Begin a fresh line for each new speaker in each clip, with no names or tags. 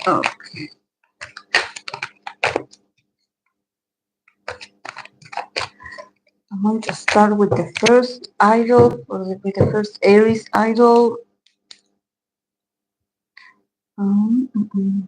Okay. I'm going to start with the first idol, with the first Aries idol. Um, mm, mm.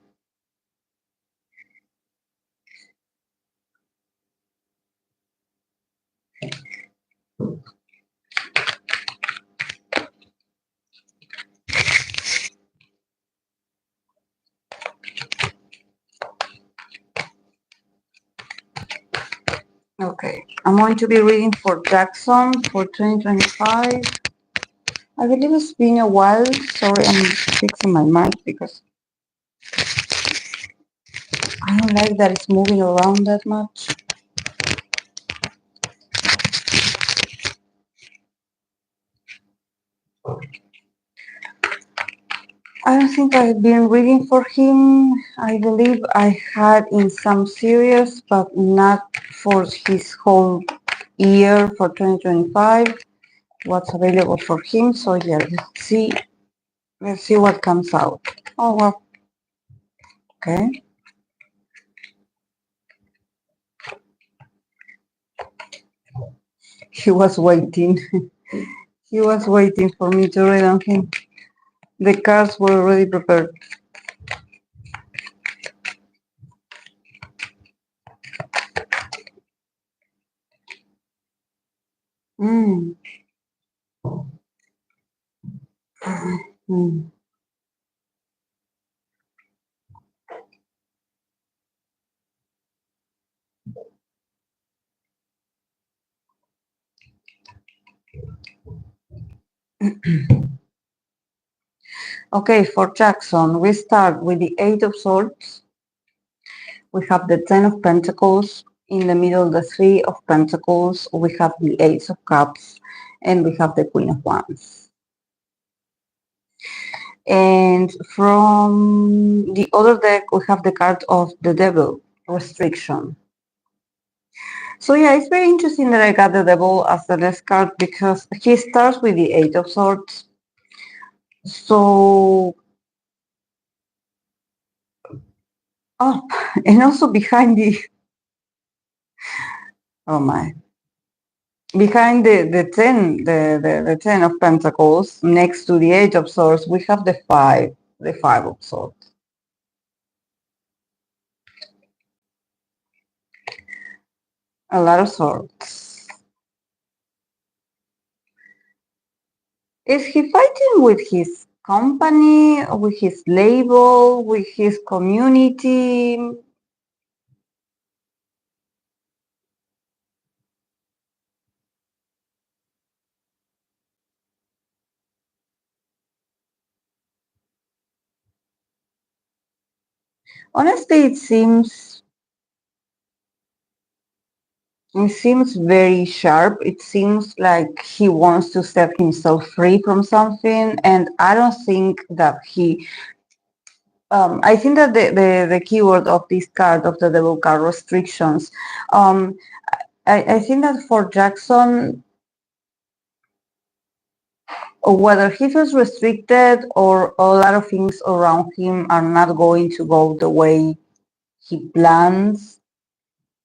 Okay, I'm going to be reading for Jackson for 2025. I believe it's been a while. Sorry, I'm fixing my mic because I don't like that it's moving around that much. I don't think I've been reading for him. I believe I had in some series, but not for his whole year for 2025. What's available for him. So yeah, let's see what comes out. Oh well, okay. He was waiting. He was waiting for me to read on him. The cards were already prepared. Mm. Mm. Okay, for Jackson, we start with the Eight of Swords. We have the Ten of Pentacles. In the middle, the Three of Pentacles. We have the Ace of Cups. And we have the Queen of Wands. And from the other deck, we have the card of the Devil, Restriction. So yeah, it's very interesting that I got the Devil as the next card because he starts with the Eight of Swords. So, oh, and also behind the, oh my, behind the 10 of Pentacles, next to the Eight of Swords, we have the Five of Swords. A lot of swords. Is he fighting with his company, with his label, with his community? Honestly, it seems very sharp. It seems like he wants to set himself free from something, and I don't think that he. I think that the keyword of this card, of the Devil card, restrictions. Um, I think that for Jackson, whether he feels restricted or a lot of things around him are not going to go the way he plans,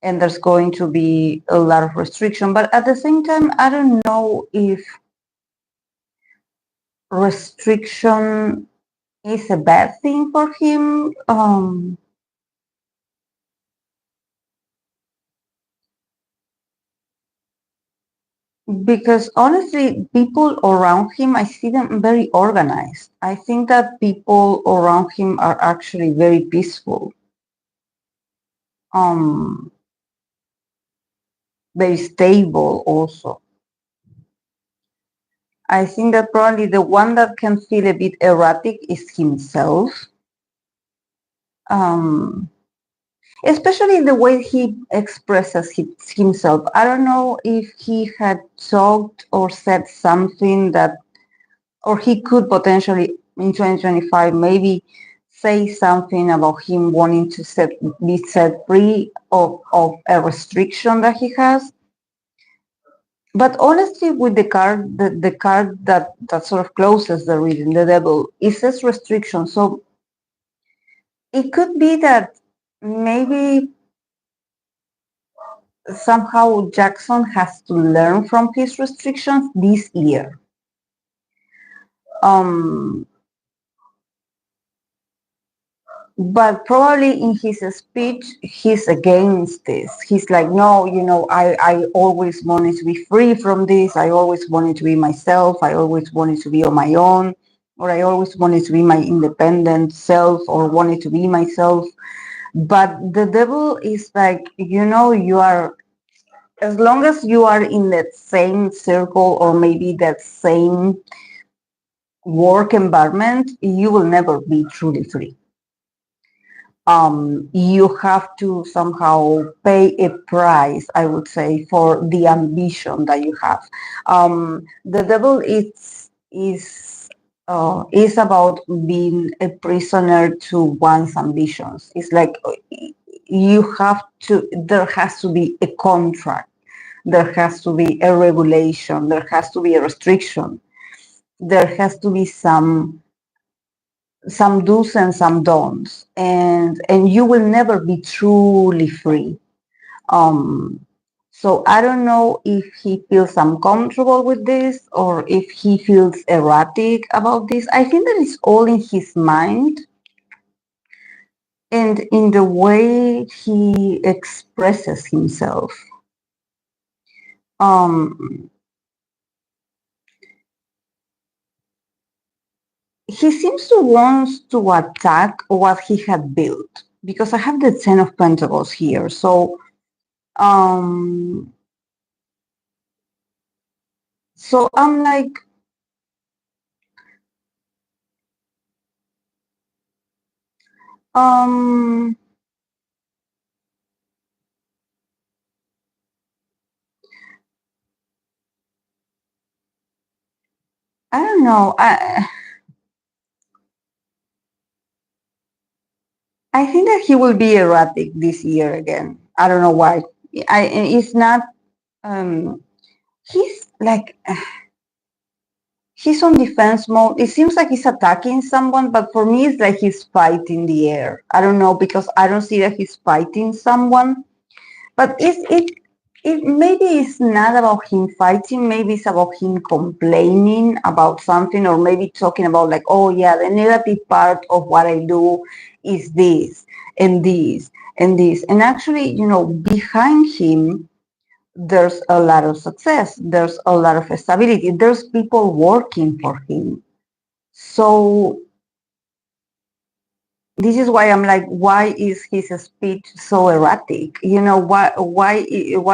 and there's going to be a lot of restriction. But at the same time, I don't know if restriction is a bad thing for him. Because honestly, people around him, I see them very organized. I think that people around him are actually very peaceful, um, very stable also. I think that probably the one that can feel a bit erratic is himself. Um, Especially the way he expresses himself. I don't know if he had talked or said something that, or he could potentially in 2025 maybe say something about him wanting to be set free of a restriction that he has. But honestly, with the card, the card that sort of closes the reading, the Devil, it says restriction. So it could be that maybe somehow Jackson has to learn from his restrictions this year. Um, but probably in his speech, he's against this. He's like, no, I always wanted to be free from this. I always wanted to be myself. I always wanted to be on my own, or I always wanted to be my independent self, or wanted to be myself. But the devil is like, you are, as long as you are in that same circle or maybe that same work environment, you will never be truly free. You have to somehow pay a price, I would say, for the ambition that you have. The devil is about being a prisoner to one's ambitions. It's like you have to. There has to be a contract. There has to be a regulation. There has to be a restriction. There has to be some do's and some don'ts, and you will never be truly free. So I don't know if he feels uncomfortable with this or if he feels erratic about this. I think that it's all in his mind and in the way he expresses himself. Um, he seems to want to attack what he had built because I have the Ten of Pentacles here. So um, I'm like, um, I don't know. I think that he will be erratic this year again. I don't know why. It's not. Um, he's like he's on defense mode. It seems like he's attacking someone, but for me, it's like he's fighting the air. I don't know because I don't see that he's fighting someone. But it maybe it's not about him fighting. Maybe it's about him complaining about something, or maybe talking about like, oh yeah, the negative part of what I do is this and this and this. And actually, behind him, there's a lot of success. There's a lot of stability. There's people working for him. So this is why I'm like, why is his speech so erratic? What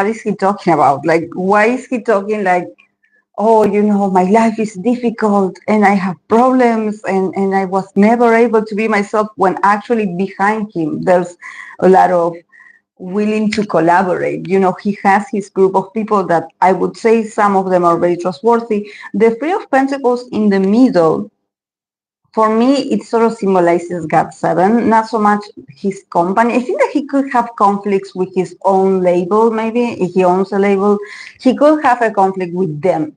is he talking about? Like, why is he talking like, oh, my life is difficult and I have problems and I was never able to be myself, when actually behind him, there's a lot of willing to collaborate. He has his group of people that I would say some of them are very trustworthy. The Three of Pentacles in the middle, for me, it sort of symbolizes God Seven, not so much his company. I think that he could have conflicts with his own label, maybe, if he owns a label. He could have a conflict with them.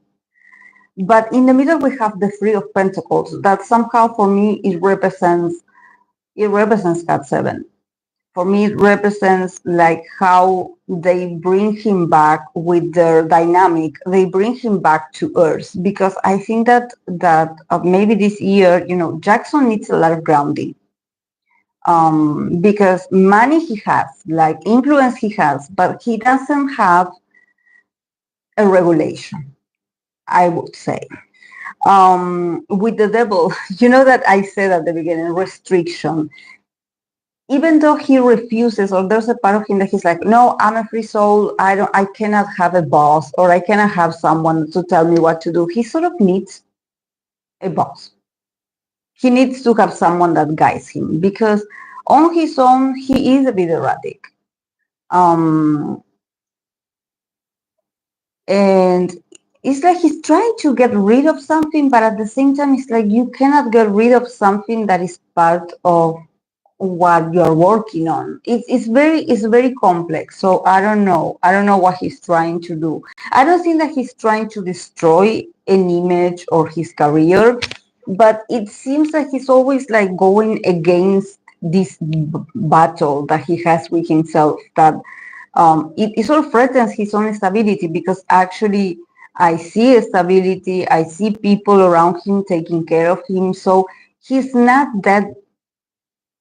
But in the middle, we have the Three of Pentacles, that somehow for me, it represents God Seven. For me, it represents like how they bring him back with their dynamic. They bring him back to earth, because I think that maybe this year, Jackson needs a lot of grounding. Because money he has, like influence he has, but he doesn't have a regulation, I would say. With the devil, that I said at the beginning, restriction. Even though he refuses, or there's a part of him that he's like, no, I'm a free soul. I cannot have a boss, or I cannot have someone to tell me what to do. He sort of needs a boss. He needs to have someone that guides him, because on his own, he is a bit erratic. And it's like he's trying to get rid of something, but at the same time, it's like you cannot get rid of something that is part of what you're working on. It's very complex. So I don't know what he's trying to do. I don't think that he's trying to destroy an image or his career, but it seems like he's always like going against this battle that he has with himself, that it sort of threatens his own stability, because actually I see stability, I see people around him taking care of him, so he's not that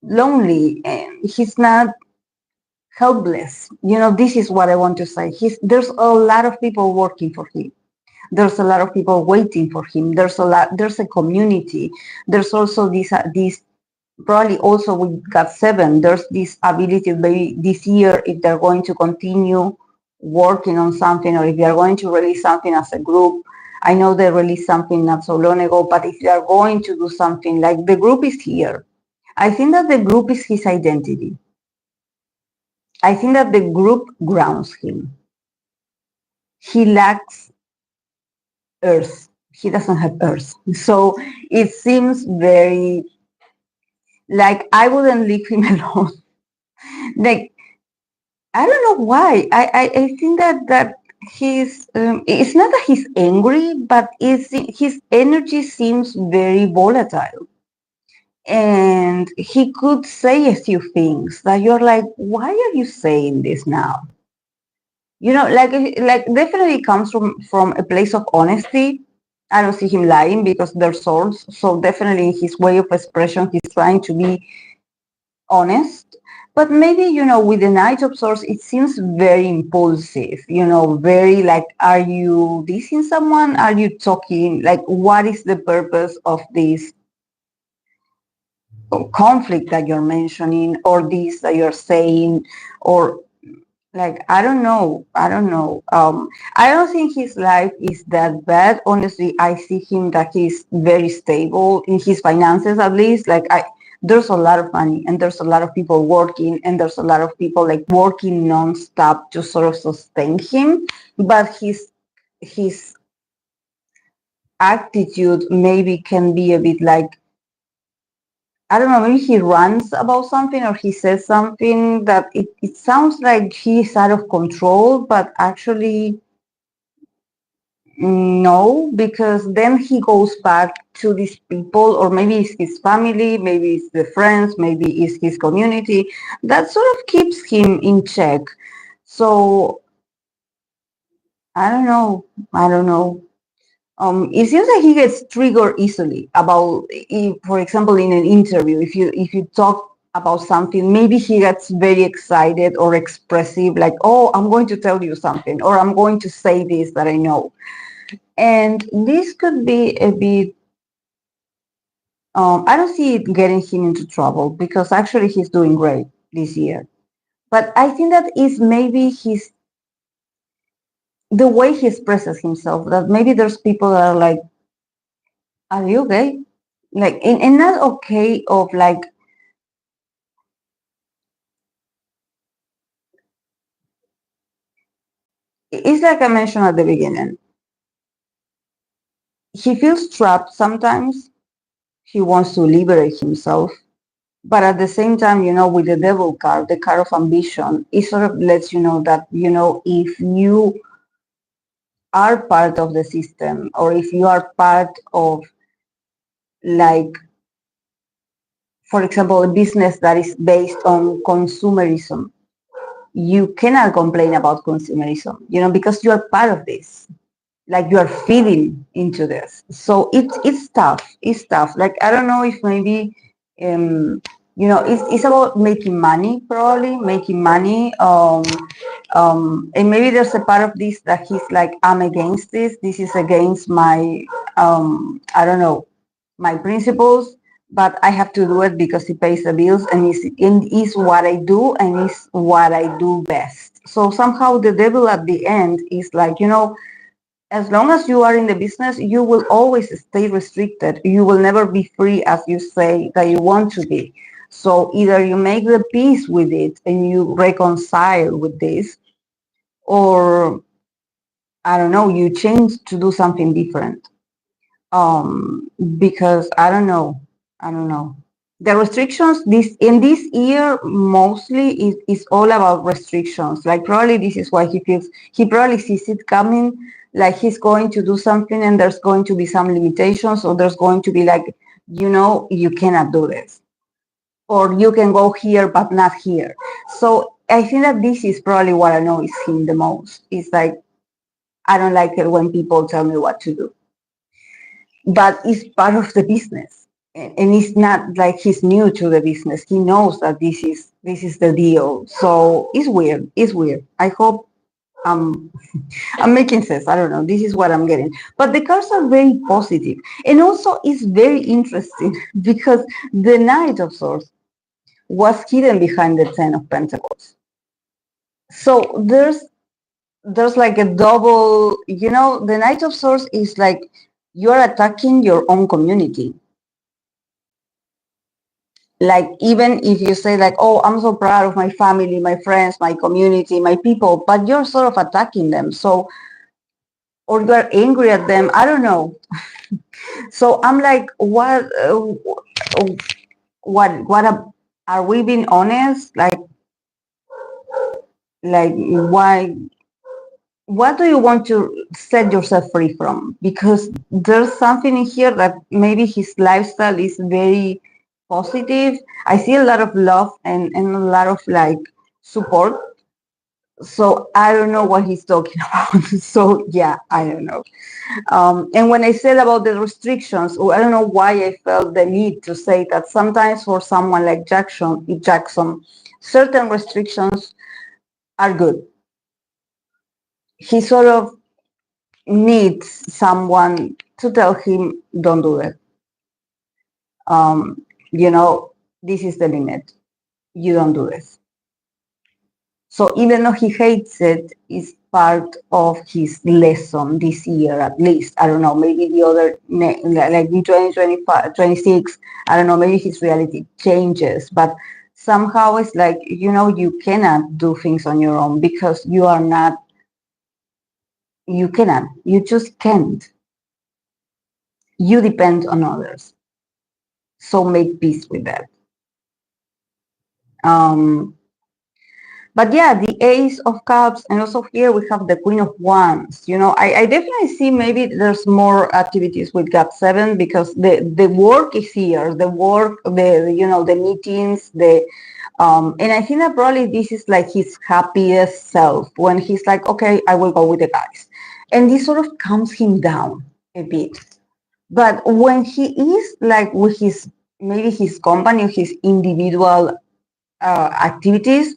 lonely and he's not helpless. This is what I want to say. There's a lot of people working for him. There's a lot of people waiting for him. There's a community. There's also this probably also with got seven, there's this ability maybe this year, if they're going to continue working on something, or if they're going to release something as a group. I know they released something not so long ago, but if they're going to do something, like, the group is here. I think that the group is his identity. I think that the group grounds him. He lacks earth. He doesn't have earth. So it seems very like I wouldn't leave him alone. Like, I don't know why. I think that he's, it's not that he's angry, but his energy seems very volatile. And he could say a few things that you're like, why are you saying this now? Like definitely comes from a place of honesty. I don't see him lying because they're swords. So definitely his way of expression, he's trying to be honest. But maybe, with the Knight of Swords, it seems very impulsive, very like, are you dissing someone? Are you talking? Like, what is the purpose of this conflict that you're mentioning, or this that you're saying, or like, I don't know. I don't think his life is that bad. Honestly, I see him that he's very stable in his finances, at least. Like, there's a lot of money, and there's a lot of people working, and there's a lot of people like working nonstop to sort of sustain him. But his attitude maybe can be a bit like, I don't know, maybe he runs about something, or he says something that it sounds like he's out of control, but actually no, because then he goes back to these people, or maybe it's his family, maybe it's the friends, maybe it's his community, that sort of keeps him in check. So I don't know. It seems like he gets triggered easily about, for example, in an interview, if you talk about something, maybe he gets very excited or expressive, like, oh, I'm going to tell you something, or I'm going to say this that I know. And this could be a bit, I don't see it getting him into trouble, because actually he's doing great this year. But I think that is maybe the way he expresses himself, that maybe there's people that are like, are you okay? Like, and not okay of like, it's like I mentioned at the beginning. He feels trapped sometimes. He wants to liberate himself. But at the same time, with the devil card, the card of ambition, it sort of lets you know that, if you are part of the system, or if you are part of, like, for example, a business that is based on consumerism, you cannot complain about consumerism, because you are part of this. Like, you are feeding into this. So it's tough. It's tough. Like, I don't know if maybe, it's about making money, probably making money. And maybe there's a part of this that he's like, I'm against this. This is against my, I don't know, my principles, but I have to do it because it pays the bills, and is what I do, and is what I do best. So somehow the devil at the end is like, as long as you are in the business, you will always stay restricted. You will never be free as you say that you want to be. So either you make the peace with it and you reconcile with this, or I don't know, you change to do something different. Because I don't know. The restrictions this year mostly is all about restrictions. Like, probably this is why he probably sees it coming, like he's going to do something and there's going to be some limitations, or there's going to be like, you cannot do this, or you can go here but not here. So I think that this is probably what annoys him the most. It's like, I don't like it when people tell me what to do. But it's part of the business. And it's not like he's new to the business. He knows that this is the deal. So it's weird. It's weird. I hope um I'm making sense. I don't know. This is what I'm getting. But the cards are very positive. And also it's very interesting because the Knight of Swords was hidden behind the Ten of Pentacles. So there's like a double, the Knight of Swords is like you're attacking your own community. Like, even if you say like, oh, I'm so proud of my family, my friends, my community, my people, but you're sort of attacking them. So, or you're angry at them. I don't know. So I'm like, are we being honest? Like why? What do you want to set yourself free from? Because there's something in here that maybe his lifestyle is very positive. I see a lot of love and a lot of like support. So I don't know what he's talking about. So yeah, I don't know. And when I said about the restrictions, I don't know why I felt the need to say that sometimes for someone like Jackson, certain restrictions are good. He sort of needs someone to tell him, don't do it. Um, this is the limit. You don't do this. So even though he hates it, it's part of his lesson this year, at least. I don't know, maybe the other, like in 2025, 26, I don't know, maybe his reality changes. But somehow it's like, you cannot do things on your own because you cannot. You just can't. You depend on others. So make peace with that. But yeah, the Ace of Cups, and also here we have the Queen of Wands. I definitely see maybe there's more activities with Gap 7 because the work is here, the work, the meetings, and I think that probably this is like his happiest self when he's like, okay, I will go with the guys. And this sort of calms him down a bit. But when he is like with maybe his company, his individual activities,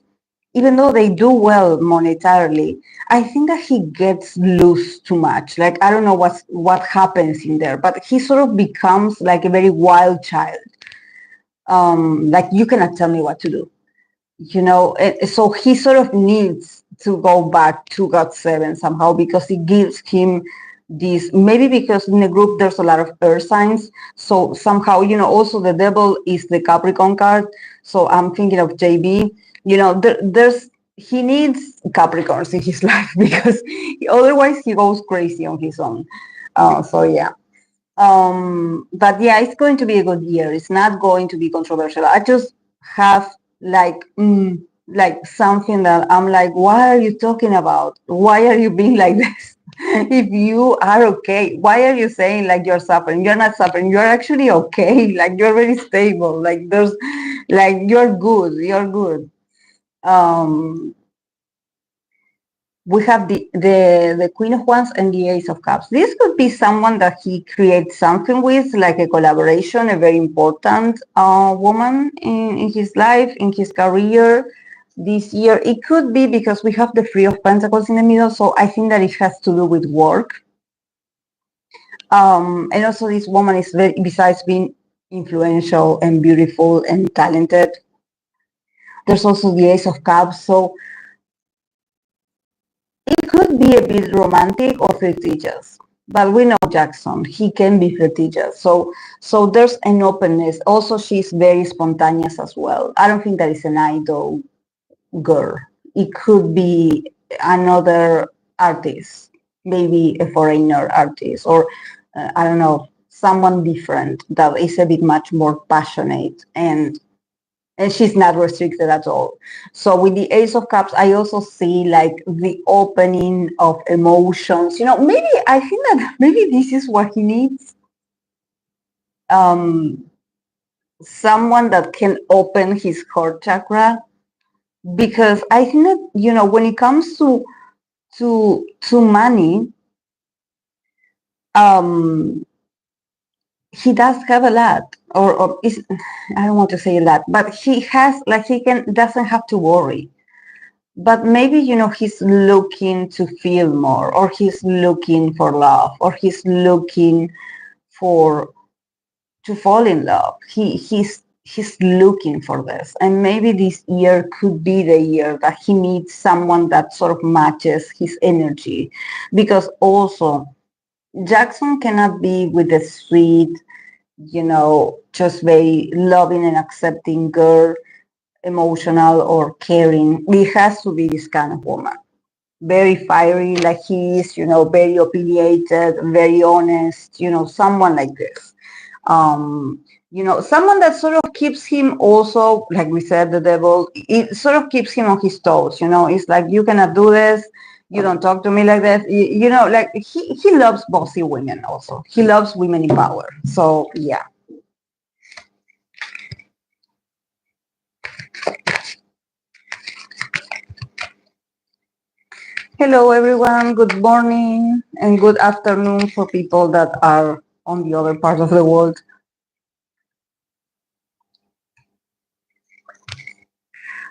even though they do well monetarily, I think that he gets loose too much. Like, I don't know what happens in there, but he sort of becomes like a very wild child. Like, you cannot tell me what to do, so he sort of needs to go back to God 7 somehow because it gives him this, maybe because in the group there's a lot of earth signs, so somehow, also the devil is the Capricorn card, so I'm thinking of JB, he needs Capricorns in his life because otherwise he goes crazy on his own. So yeah. But yeah, it's going to be a good year. It's not going to be controversial. I just have like something that I'm like, what are you talking about? Why are you being like this? If you are okay, why are you saying like you're suffering? You're not suffering. You're actually okay. Like, you're very stable. Like, you're good. You're good. We have the Queen of Wands and the Ace of Cups. This could be someone that he creates something with, like a collaboration, a very important woman in his life, in his career this year. It could be because we have the Three of Pentacles in the middle, so I think that it has to do with work. And also this woman is very, besides being influential and beautiful and talented, there's also the Ace of Cups, so it could be a bit romantic or flirtatious, but we know Jackson, he can be flirtatious. So there's an openness. Also, she's very spontaneous as well. I don't think that is an idol girl. It could be another artist, maybe a foreigner artist, or I don't know, someone different that is a bit much more passionate and she's not restricted at all. So with the Ace of Cups, I also see like the opening of emotions. Maybe I think that maybe this is what he needs. someone that can open his heart chakra, because I think that, when it comes to money, um, he does have a lot, or is, I don't want to say a lot, but he has, like, he can doesn't have to worry. But maybe, he's looking to feel more, or he's looking for love, or he's looking for to fall in love. He's looking for this, and maybe this year could be the year that he needs someone that sort of matches his energy, because also Jackson cannot be with the sweet, just very loving and accepting girl, emotional or caring. It has to be this kind of woman. Very fiery like he is, very opinionated, very honest, someone like this. Someone that sort of keeps him also, like we said, the devil, it sort of keeps him on his toes, it's like, you cannot do this, you don't talk to me like that, like he loves bossy women also. He loves women in power. So yeah. Hello, everyone. Good morning and good afternoon for people that are on the other part of the world.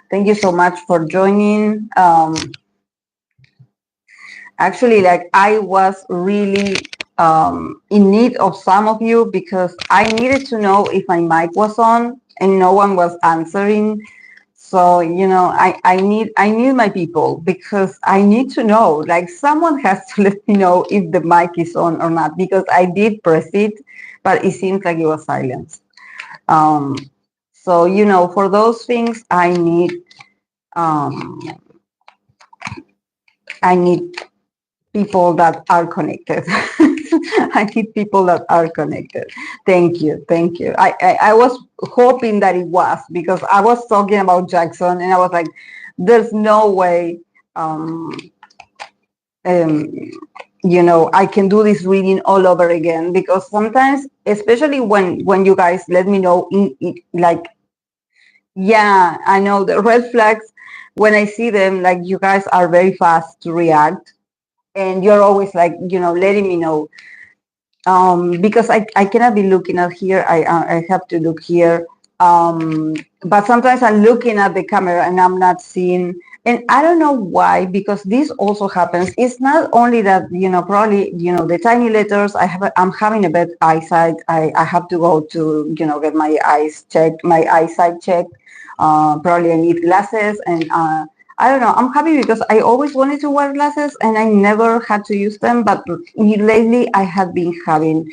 Thank you so much for joining. Actually, like, I was really in need of some of you, because I needed to know if my mic was on and no one was answering. So, I need my people, because I need to know, like, someone has to let me know if the mic is on or not, because I did press it, but it seems like it was silenced. So, for those things, um, I need people that are connected. I need people that are connected. Thank you. Thank you. I was hoping that it was, because I was talking about Jackson and I was like, there's no way, um, um, I can do this reading all over again, because sometimes, especially when you guys let me know, like, yeah, I know the red flags, when I see them, like, you guys are very fast to react, and you're always like, letting me know, because I cannot be looking at here. I have to look here. But sometimes I'm looking at the camera and I'm not seeing, and I don't know why, because this also happens. It's not only that, probably, the tiny letters. I'm having a bad eyesight. I have to go to, get my eyes checked, my eyesight checked. Probably I need glasses, and I don't know. I'm happy because I always wanted to wear glasses and I never had to use them. But lately I have been having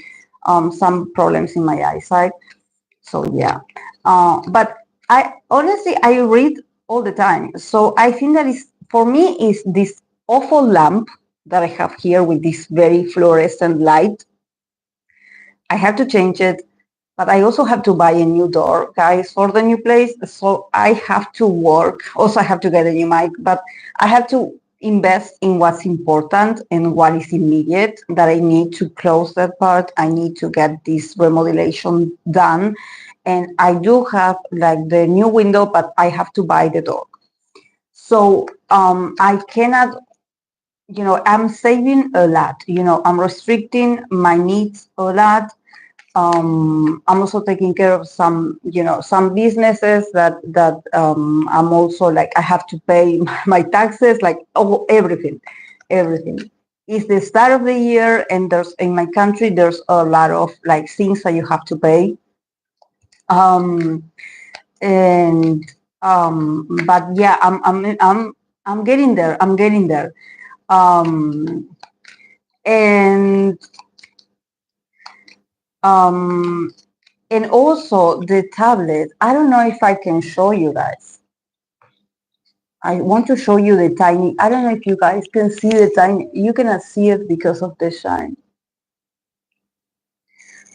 some problems in my eyesight. So yeah. But I honestly, I read all the time. So I think that is, for me, is this awful lamp that I have here with this very fluorescent light. I have to change it, but I also have to buy a new door, guys, for the new place. So I have to work. Also, I have to get a new mic, but I have to invest in what's important and what is immediate, that I need to close that part. I need to get this remodelation done. And I do have, like, the new window, but I have to buy the door. So I cannot, I'm saving a lot. I'm restricting my needs a lot. I'm also taking care of some businesses that I'm also, like, I have to pay my taxes, like, everything. It's the start of the year, and there's, in my country, there's a lot of, like, things that you have to pay. And but yeah, I'm getting there. I'm getting there. Um, and um, And also the tablet, I don't know if I can show you guys. I want to show you the tiny, I don't know if you guys can see the tiny, you cannot see it because of the shine.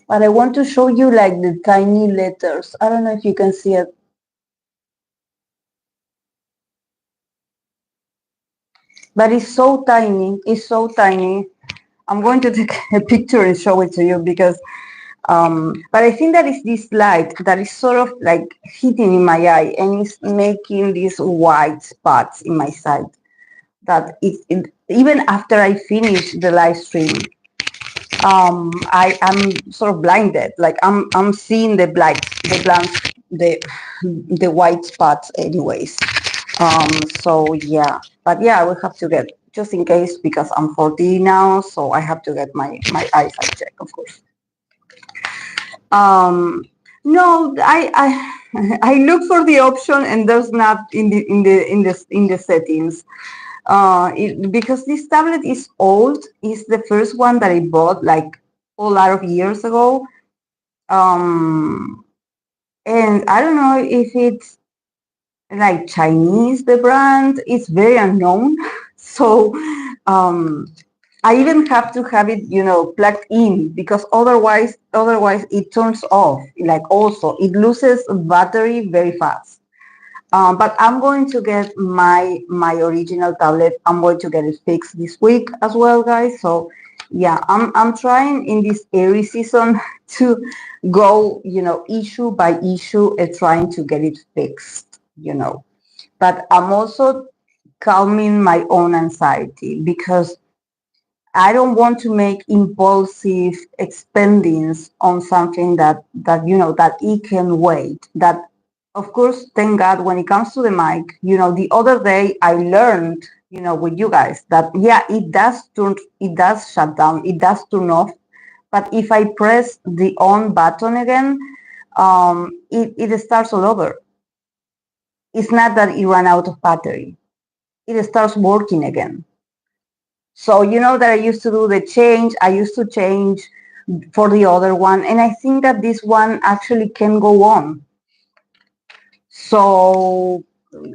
But I want to show you, like, the tiny letters. I don't know if you can see it. But it's so tiny, it's so tiny. I'm going to take a picture and show it to you, because But I think that is this light that is sort of like hitting in my eye and it's making these white spots in my side. That even after I finish the live stream, I am sort of blinded. Like I'm seeing the white spots anyways. So yeah, but yeah, I will have to get just in case because I'm 40 now, so I have to get my eyesight check, of course. No, I look for the option and there's not in the settings. Because this tablet is old. It's the first one that I bought like a lot of years ago. And I don't know if it's like Chinese, the brand. It's very unknown. So I even have to have it, plugged in because otherwise it turns off. Like also, it loses battery very fast. But I'm going to get my original tablet. I'm going to get it fixed this week as well, guys. So yeah, I'm trying in this airy season to go, issue by issue and trying to get it fixed. But I'm also calming my own anxiety because I don't want to make impulsive expendings on something that it can wait. That, of course, thank God, when it comes to the mic, the other day I learned, with you guys that yeah, it does shut down, it does turn off. But if I press the on button again, it starts all over. It's not that it ran out of battery; it starts working again. So that I used to do the change. I used to change for the other one, and I think that this one actually can go on. So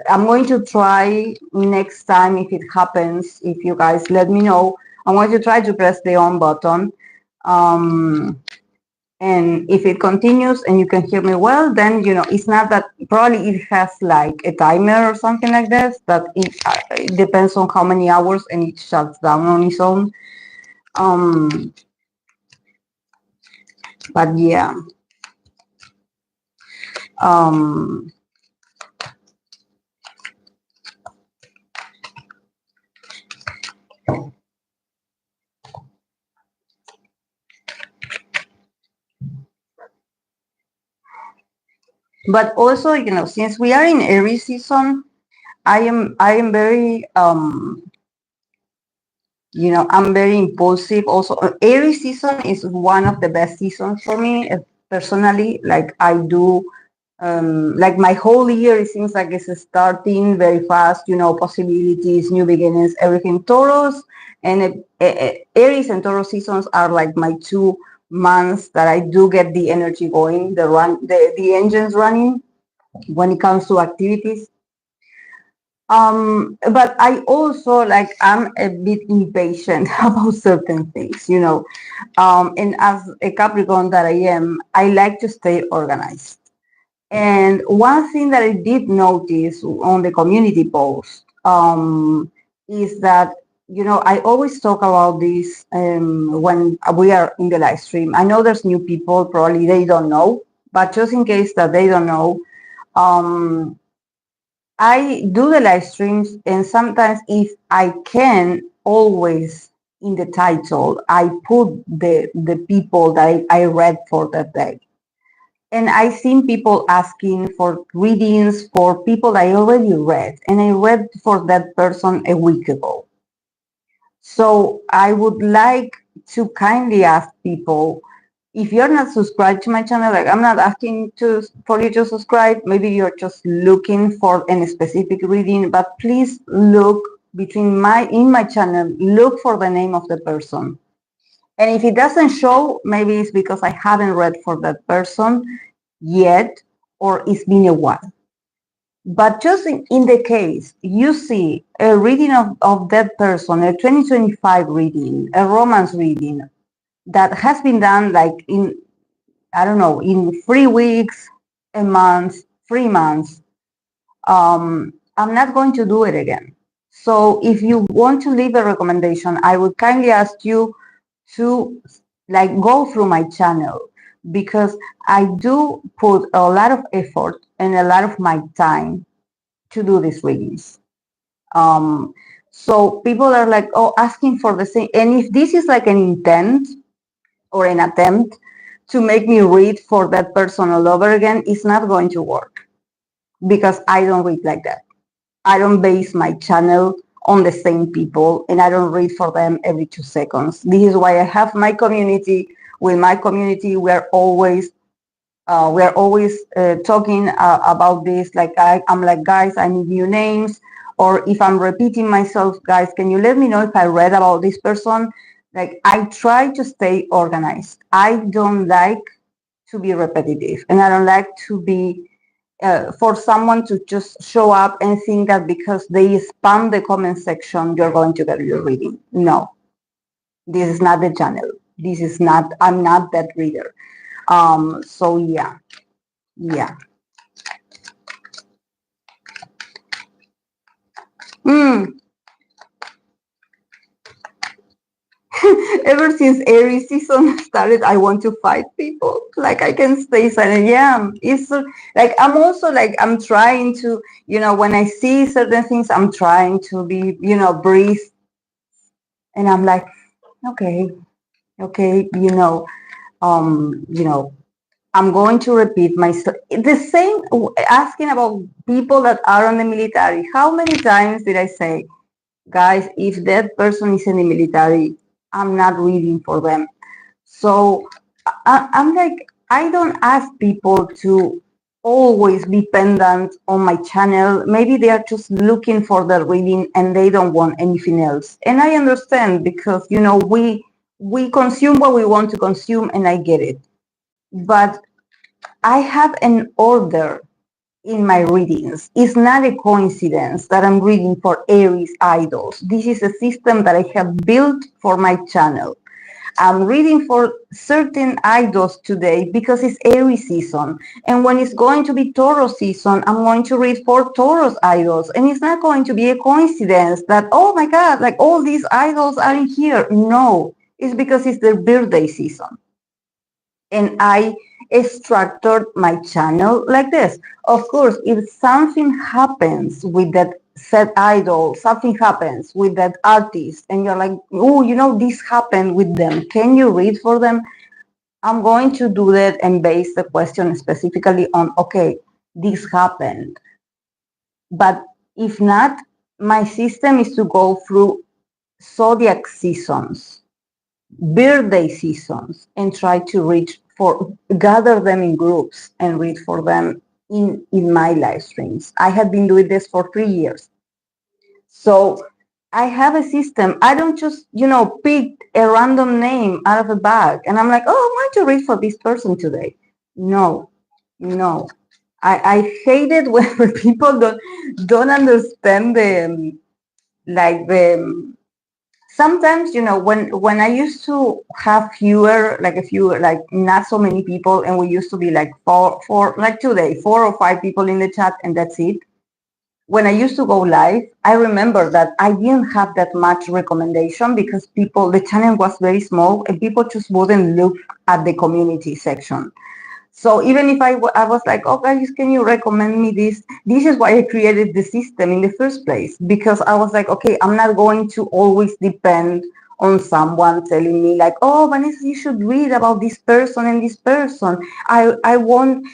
I'm going to try next time if it happens. If you guys let me know, I'm going to try to press the on button. And if it continues and you can hear me well, then it's not that. Probably it has like a timer or something like this. That it depends on how many hours and it shuts down on its own. But yeah. But also, since we are in Aries season, I am very I'm very impulsive. Also, Aries season is one of the best seasons for me personally. Like I do, like my whole year, it seems like it's starting very fast. Possibilities, new beginnings, everything. Taurus and Aries and Taurus seasons are like my 2 months that I do get the energy going, the engines running when it comes to activities. But I also like I'm a bit impatient about certain things. And as a Capricorn that I am, I like to stay organized. And one thing that I did notice on the community post is that I always talk about this when we are in the live stream. I know there's new people, probably they don't know, but just in case that they don't know, I do the live streams, and sometimes if I can, always in the title, I put the people that I read for that day. And I've seen people asking for readings for people I already read, and I read for that person a week ago. So I would like to kindly ask people, if you're not subscribed to my channel, like I'm not asking for you to subscribe, maybe you're just looking for a specific reading, but please look in my channel, look for the name of the person. And if it doesn't show, maybe it's because I haven't read for that person yet, or it's been a while. But just in the case you see a reading of that person, a 2025 reading, a romance reading that has been done like in, I don't know, in 3 weeks, a month, 3 months, I'm not going to do it again. So if you want to leave a recommendation, I would kindly ask you to like go through my channel, because I do put a lot of effort and a lot of my time to do these readings. Um, so people are like, oh, asking for the same. And if this is like an intent or an attempt to make me read for that person all over again, it's not going to work because I don't read like that. I don't base my channel on the same people and I don't read for them every 2 seconds. This is why I have my community. With my community, we're always talking about this. Like I'm like, guys, I need new names. Or if I'm repeating myself, guys, can you let me know if I read about this person? Like I try to stay organized. I don't like to be repetitive and I don't like to be for someone to just show up and think that because they spam the comment section, you're going to get your reading. No, this is not the channel. This is not, I'm not that reader. So yeah. Mm. Ever since Aries season started, I want to fight people. Like I can stay silent. Yeah, it's like I'm also like I'm trying to, when I see certain things, I'm trying to be, breathe, and I'm like, okay, okay, I'm going to repeat myself. The same asking about people that are on the military. How many times did I say, guys, if that person is in the military, I'm not reading for them. So I'm like, I don't ask people to always be pendant on my channel. Maybe they are just looking for the reading and they don't want anything else. And I understand because, we consume what we want to consume and I get it. But I have an order in my readings. It's not a coincidence that I'm reading for Aries idols. This is a system that I have built for my channel. I'm reading for certain idols today because it's Aries season. And when it's going to be Taurus season, I'm going to read for Taurus idols. And it's not going to be a coincidence that, oh my God, like all these idols are in here. No, it's because it's their birthday season. And I structured my channel like this. Of course, if something happens with that said idol, something happens with that artist, and you're like, oh, this happened with them. Can you read for them? I'm going to do that and base the question specifically on, okay, this happened. But if not, my system is to go through zodiac seasons, birthday seasons, and try to gather them in groups and read for them in my live streams. I have been doing this for 3 years. So I have a system. I don't just, pick a random name out of a bag and I'm like, oh, I'm going to read for this person today. No. I hate it when people don't understand the sometimes, when I used to have like not so many people, and we used to be like four, like today, 4 or 5 people in the chat, and that's it. When I used to go live, I remember that I didn't have that much recommendation because the channel was very small and people just wouldn't look at the community section. So even if I was like, oh guys, can you recommend me this? This is why I created the system in the first place, because I was like, okay, I'm not going to always depend on someone telling me like, oh, Vanessa, you should read about this person and this person. I want,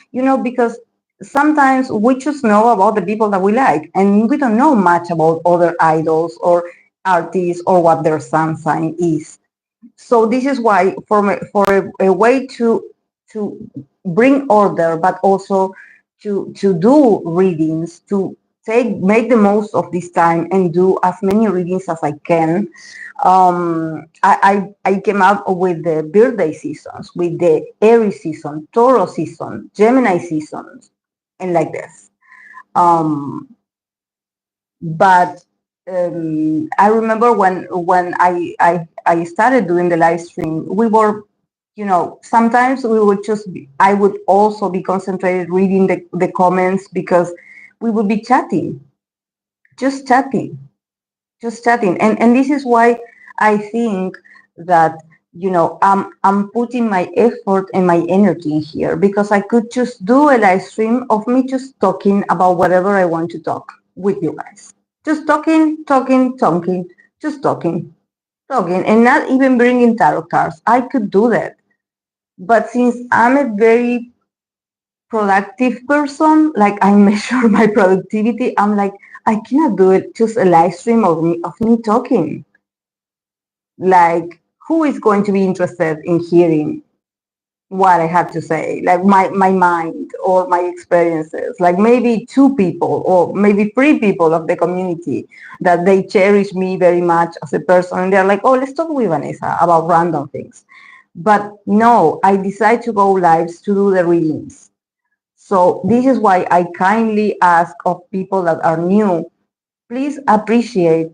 because sometimes we just know about the people that we like and we don't know much about other idols or artists or what their sun sign is. So this is why for a way to bring order, but also to do readings, to make the most of this time and do as many readings as I can. I came up with the birthday seasons, with the Aries season, Taurus season, Gemini seasons, and like this. But I remember when I started doing the live stream, we were, sometimes we would I would also be concentrated reading the comments because we would be chatting, just chatting. And this is why I think that I'm putting my effort and my energy in here because I could just do a live stream of me just talking about whatever I want to talk with you guys. Just talking, just talking, and not even bringing tarot cards. I could do that. But since I'm a very productive person, like I measure my productivity, I'm like, I cannot do it just a live stream of me talking. Like, who is going to be interested in hearing what I have to say, like my mind or my experiences, like maybe two people or maybe three people of the community that they cherish me very much as a person. And they're like, oh, let's talk with Vanessa about random things. But no, I decide to go lives to do the readings. So this is why I kindly ask of people that are new, please appreciate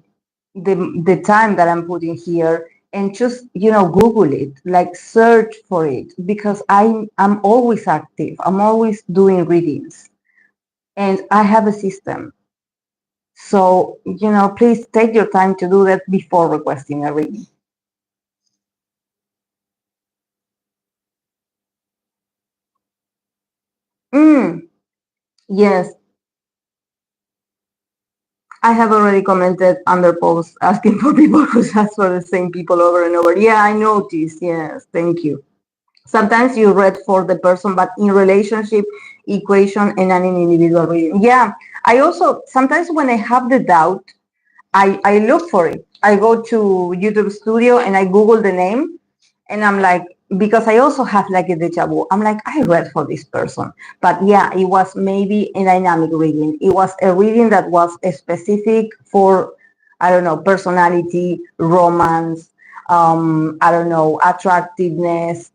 the time that I'm putting here and just Google it, like search for it, because I'm always active. I'm always doing readings and I have a system. So please take your time to do that before requesting a reading. Yes, I have already commented under posts asking for people who ask for the same people over and over. Yeah, I noticed. Yes, thank you. Sometimes you read for the person, but in relationship, equation, and an individual reading. Yeah, I also, sometimes when I have the doubt, I look for it. I go to YouTube Studio and I Google the name, and I'm like, because I also have like a deja vu. I'm like, I read for this person, but yeah, it was maybe a dynamic reading. It was a reading that was specific for, I don't know, personality, romance, I don't know, attractiveness,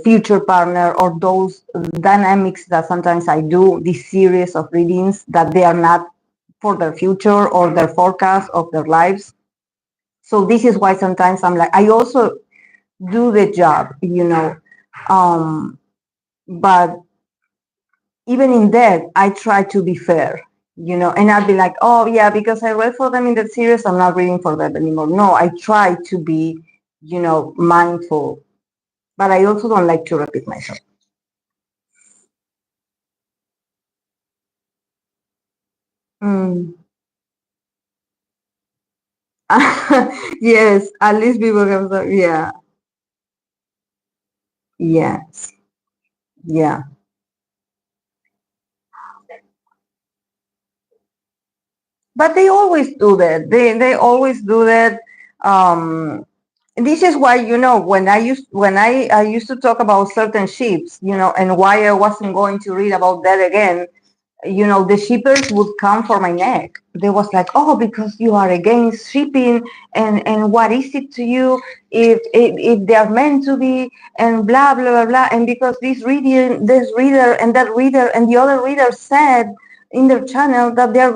future partner, or those dynamics that sometimes I do this series of readings that they are not for their future or their forecast of their lives. So this is why sometimes I'm like, I also do the job. Um, but even in that, I try to be fair, and I'd be like, oh yeah, because I read for them in that series, I'm not reading for them anymore. No, I try to be mindful, but I also don't like to repeat myself. Mm. Yes, at least people have, yeah, yes, yeah. But they always do that. They always do that. Um, this is why when I used to talk about certain ships, and why I wasn't going to read about that again. The shippers would come for my neck. They was like, oh, because you are against shipping, and what is it to you if they are meant to be, and blah blah blah blah, and because this reader and that reader and the other reader said in their channel that they're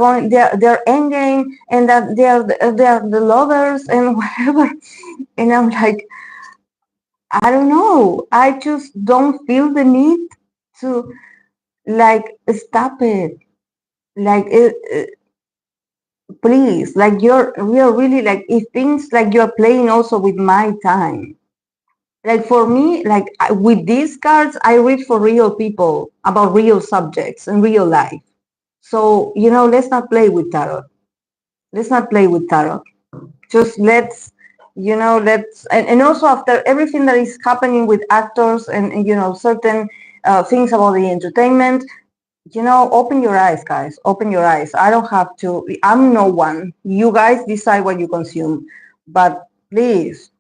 endgame and that they're the lovers and whatever, and I'm like, I don't know. I just don't feel the need to like stop it. Like please, like we are really like if things like you're playing also with my time. Like for me, like with these cards, I read for real people about real subjects and real life. So let's not play with tarot. Let's not play with tarot. Just let's and also after everything that is happening with actors and certain things about the entertainment, open your eyes, guys. Open your eyes. I don't have to. I'm no one. You guys decide what you consume, but please,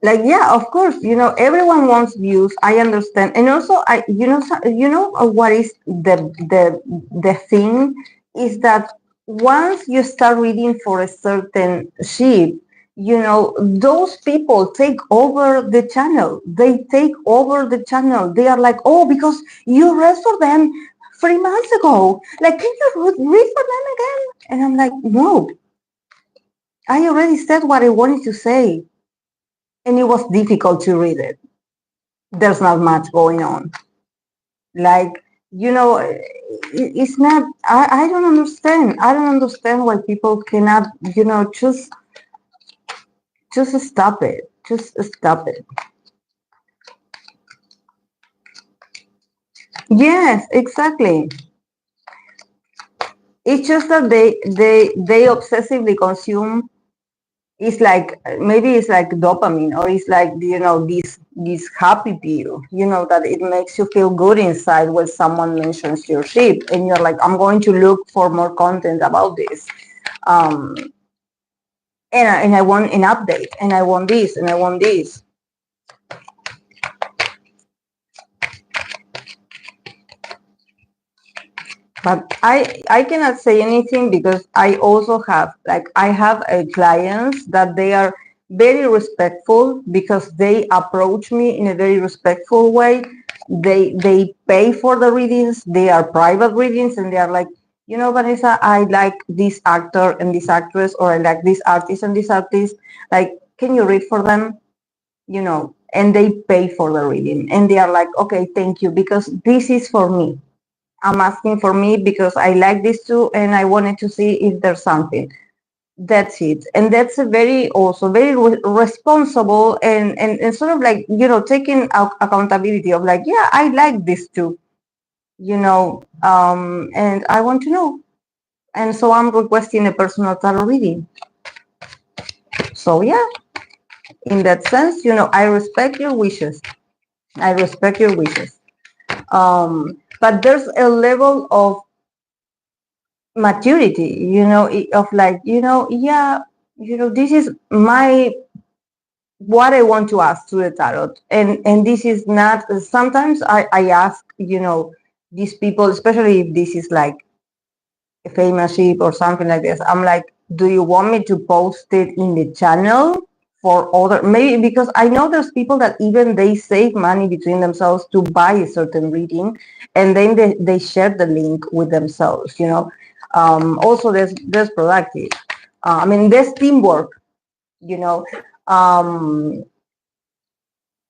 yeah, of course. Everyone wants views. I understand, and also what is the thing is that once you start reading for a certain ship, those people take over the channel. They take over the channel. They are like, oh, because you read for them 3 months ago. Like, can you read for them again? And I'm like, no, I already said what I wanted to say, and it was difficult to read it. there's not much going on. Like, it's not, I don't understand. I don't understand why people cannot, just stop it. Just stop it. Yes, exactly. It's just that they obsessively consume. It's like, maybe it's like dopamine, or it's like, this happy pill, that it makes you feel good inside when someone mentions your ship, and you're like, I'm going to look for more content about this. Um, and I want an update, and I want this, and I want this. But I cannot say anything, because I also have, like, I have clients that they are very respectful, because they approach me in a very respectful way. They pay for the readings. They are private readings, and they are like, Vanessa, I like this actor and this actress, or I like this artist and this artist. Like, can you read for them? And they pay for the reading, and they are like, okay, thank you, because this is for me. I'm asking for me because I like this too, and I wanted to see if there's something. That's it. And that's a also very responsible, and sort of like, taking accountability of like, yeah, I like this too, and I want to know. And so I'm requesting a personal tarot reading. So yeah, in that sense, I respect your wishes. I respect your wishes. But there's a level of maturity, of like, yeah, this is what I want to ask to the tarot, and this is not. Sometimes I ask, these people, especially if this is like a famous ship or something like this. I'm like, do you want me to post it in the channel for other, maybe, because I know there's people that even they save money between themselves to buy a certain reading, and then they share the link with themselves, also there's productive, I mean, there's teamwork, you know um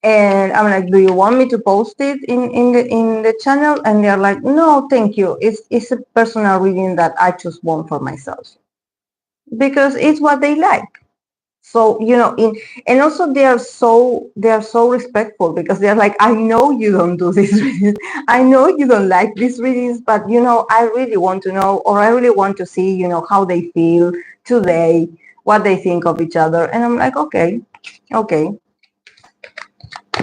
and I'm like, do you want me to post it in the channel? And they're like, no, thank you, it's a personal reading that I just want for myself, because it's what they like. So, and also they are so respectful, because they're like, I know you don't do these readings, I know you don't like these readings, but I really want to know, or I really want to see, how they feel today, what they think of each other. And I'm like, okay.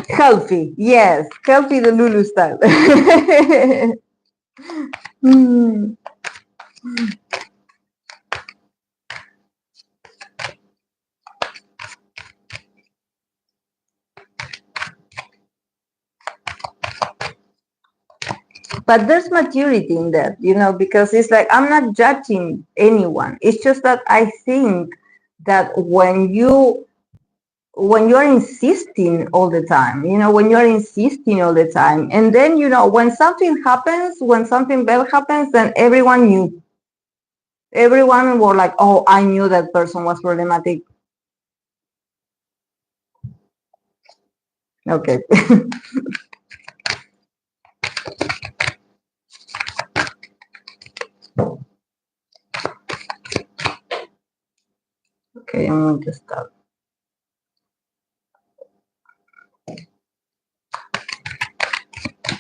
Healthy, yes, healthy, the Lulu style. Hmm. But there's maturity in that, because it's like, I'm not judging anyone. It's just that I think that when you're insisting all the time, and then, when something happens, when something bad happens, then everyone knew. Everyone were like, oh, I knew that person was problematic. Okay. Okay, I'm going to stop.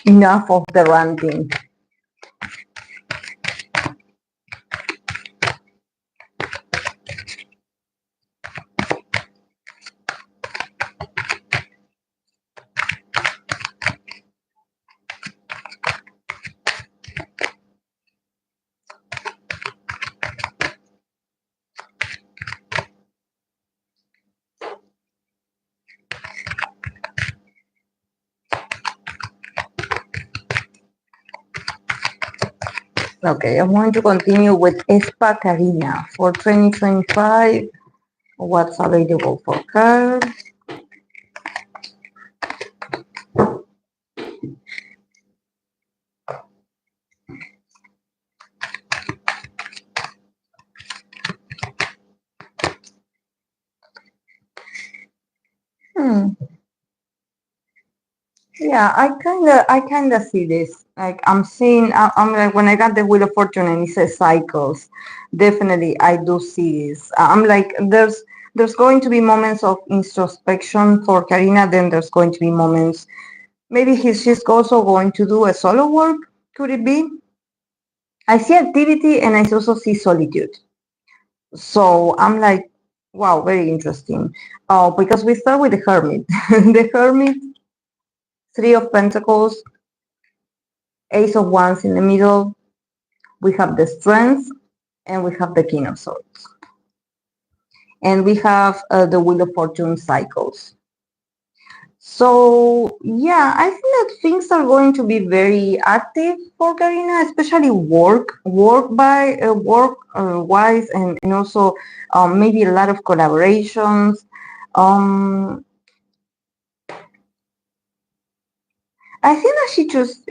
Enough of the ranting. Okay, I'm going to continue with aespa Karina for 2025. What's available for her? Hmm. Yeah, I kinda see this. Like I'm seeing, I'm like when I got the Wheel of Fortune and it says cycles, definitely I do see this. I'm like there's going to be moments of introspection for Karina. Then there's going to be moments. Maybe she's also going to do a solo work. Could it be? I see activity and I also see solitude. So I'm like, wow, very interesting. Because we start with the Hermit. The Hermit, Three of Pentacles, Ace of Wands in the middle. We have the Strength, and we have the King of Swords. And we have the Wheel of Fortune cycles. So yeah, I think that things are going to be very active for Karina, especially work wise, and also maybe a lot of collaborations. Um, I think that she just,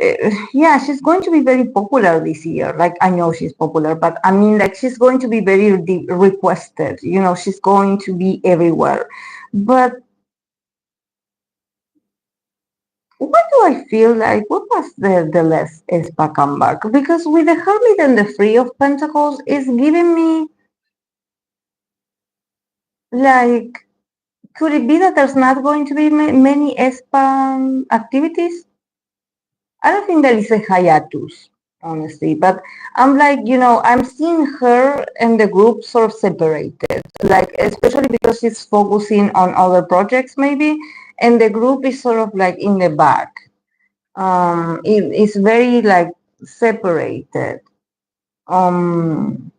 yeah, she's going to be very popular this year. Like, I know she's popular, but I mean, like, she's going to be very requested. She's going to be everywhere. But what do I feel like? What was the less aespa comeback? Because with the Hermit and the Three of Pentacles, it's giving me, like, could it be that there's not going to be many aespa activities? I don't think there is a hiatus, honestly, but I'm like, I'm seeing her and the group sort of separated, like, especially because she's focusing on other projects, maybe, and the group is sort of like in the back. It's very like separated. Um,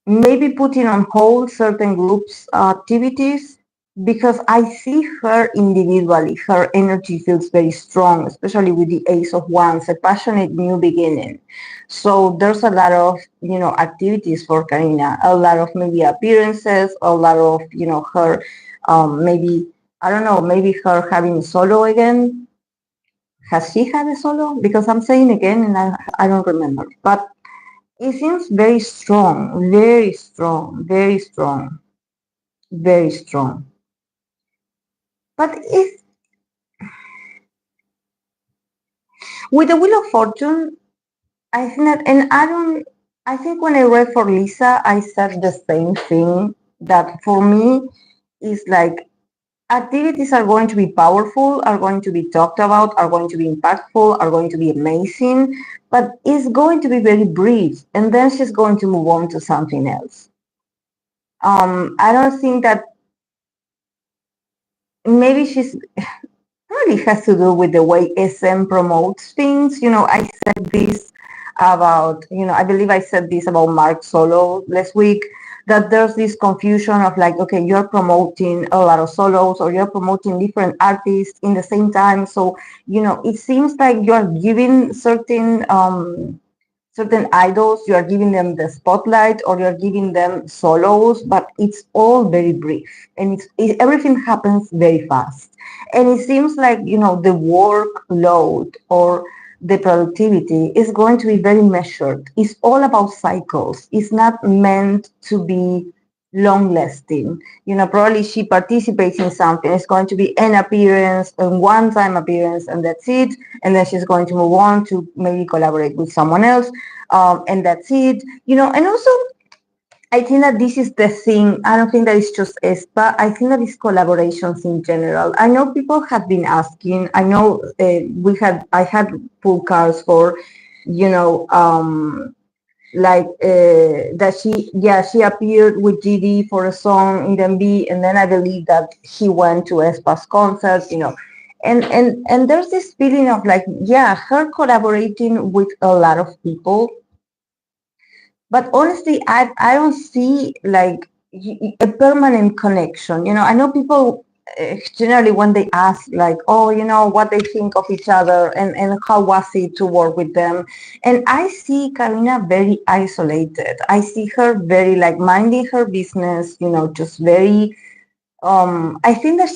Maybe putting on hold certain groups' activities because I see her individually. Her energy feels very strong, especially with the Ace of Wands, a passionate new beginning. So there's a lot of, activities for Karina, a lot of maybe appearances, a lot of, her, maybe, I don't know, maybe her having a solo again. Has she had a solo? Because I'm saying again and I don't remember. But it seems very strong, very strong, very strong, very strong. But it's with the Wheel of Fortune, I think that, and I think when I read for Lisa, I said the same thing that for me is like activities are going to be powerful, are going to be talked about, are going to be impactful, are going to be amazing, but it's going to be very brief, and then she's going to move on to something else. I don't think that maybe she's probably has to do with the way SM promotes things. I said this about, I believe I said this about Mark Solo last week, that there's this confusion of like, okay, you're promoting a lot of solos or you're promoting different artists in the same time. So, it seems like you're giving certain idols, you are giving them the spotlight or you're giving them solos, but it's all very brief and everything happens very fast. And it seems like, the workload or the productivity is going to be very measured. It's all about cycles. It's not meant to be long lasting. Probably she participates in something. It's going to be an appearance, a one time appearance, and that's it. And then she's going to move on to maybe collaborate with someone else. And that's it. And also I think that this is the thing. I don't think that it's just aespa. I think that it's collaborations in general. I know people have been asking. I know I had pull cards for, like that she appeared with GD for a song in the MV, and then I believe that he went to aespa's concert. And there's this feeling of like, yeah, her collaborating with a lot of people, but honestly, I don't see like a permanent connection. I know people generally when they ask like, oh, what they think of each other and how was it to work with them. And I see Karina very isolated. I see her very like minding her business, just very I think that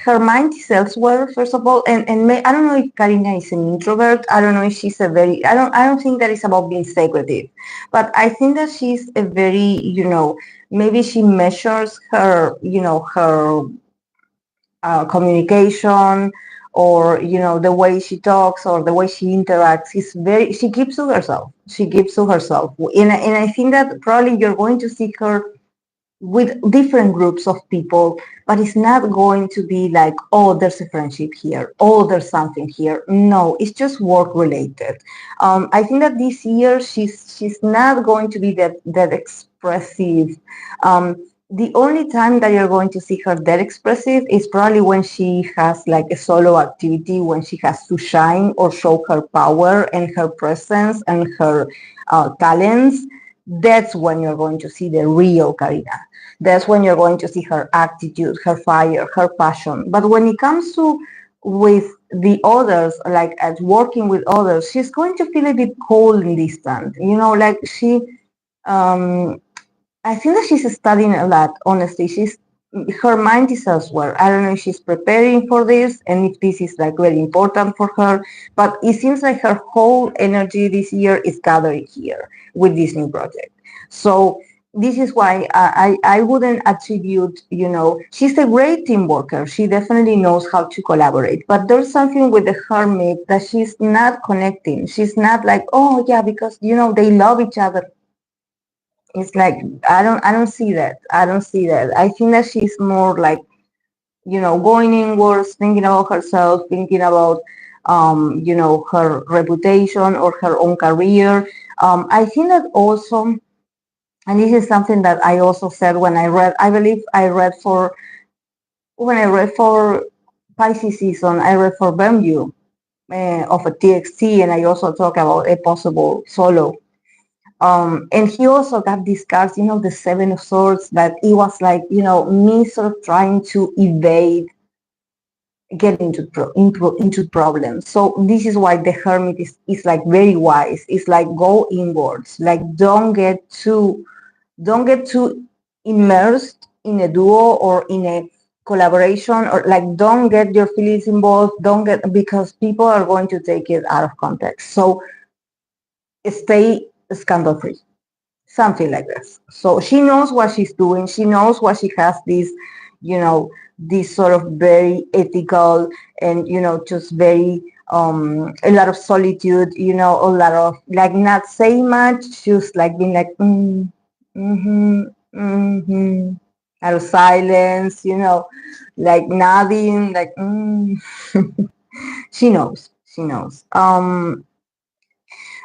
her mind is elsewhere, first of all, and I don't know if Karina is an introvert. I don't know if she's a very. I don't think that it's about being secretive, but I think that she's a very, maybe she measures her, her communication, or the way she talks or the way she interacts is very, she keeps to herself. She keeps to herself, and I think that probably you're going to see her with different groups of people, but it's not going to be like, oh, there's a friendship here, oh, there's something here. No, it's just work related. I think that this year she's not going to be that expressive. The only time that you're going to see her that expressive is probably when she has like a solo activity, when she has to shine or show her power and her presence and her talents. That's when you're going to see the real Karina. That's when you're going to see her attitude, her fire, her passion. But when it comes to with the others, like at working with others, she's going to feel a bit cold and distant. Like um, I think that she's studying a lot, honestly. Her mind is elsewhere. I don't know if she's preparing for this and if this is like very important for her, but it seems like her whole energy this year is gathering here with this new project. So this is why I wouldn't attribute, she's a great team worker. She definitely knows how to collaborate, but there's something with the hermit that she's not connecting. She's not like, oh yeah, because, they love each other. It's like I don't see that. I don't see that. I think that she's more like, going inwards, thinking about herself, thinking about her reputation or her own career. I think that also, and this is something that I also said when I read, I believe I read for when I read for Pisces season, I read for Bermuda of a TXT, and I also talk about a possible solo. And he also got these cards, the Seven of Swords, that it was like, me sort of trying to evade getting into problems. So this is why the Hermit is like very wise. It's like go inwards, like don't get too immersed in a duo or in a collaboration, or like don't get your feelings involved, don't get, because people are going to take it out of context. So stay scandal free, something like this. So she knows what she's doing. She knows what she has this sort of very ethical and, just very, a lot of solitude, a lot of like not saying much, just like being like, mm-hmm, mm-hmm, out of silence, like nodding, like, She knows. She knows.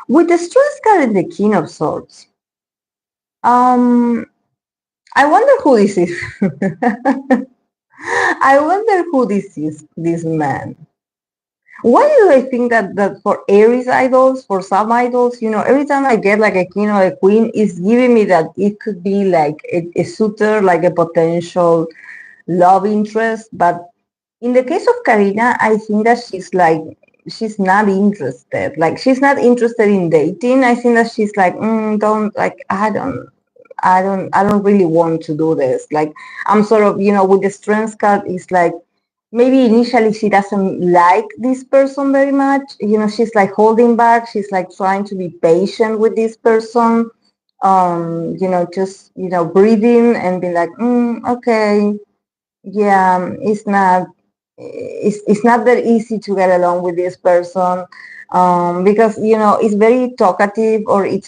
With the stress card and the King of Swords, um, I wonder who this is. I wonder who this is, this man. Why do I think that for Aries idols, for some idols, every time I get like a king or a queen, it's giving me that it could be like a suitor, like a potential love interest. But in the case of Karina, I think that she's not interested. Like she's not interested in dating. I think that she's like, don't, like, I don't really want to do this. Like I'm sort of, with the strength card, it's like maybe initially she doesn't like this person very much. She's like holding back. She's like trying to be patient with this person. Just breathing and be like, okay, yeah, it's not that easy to get along with this person, because it's very talkative, or it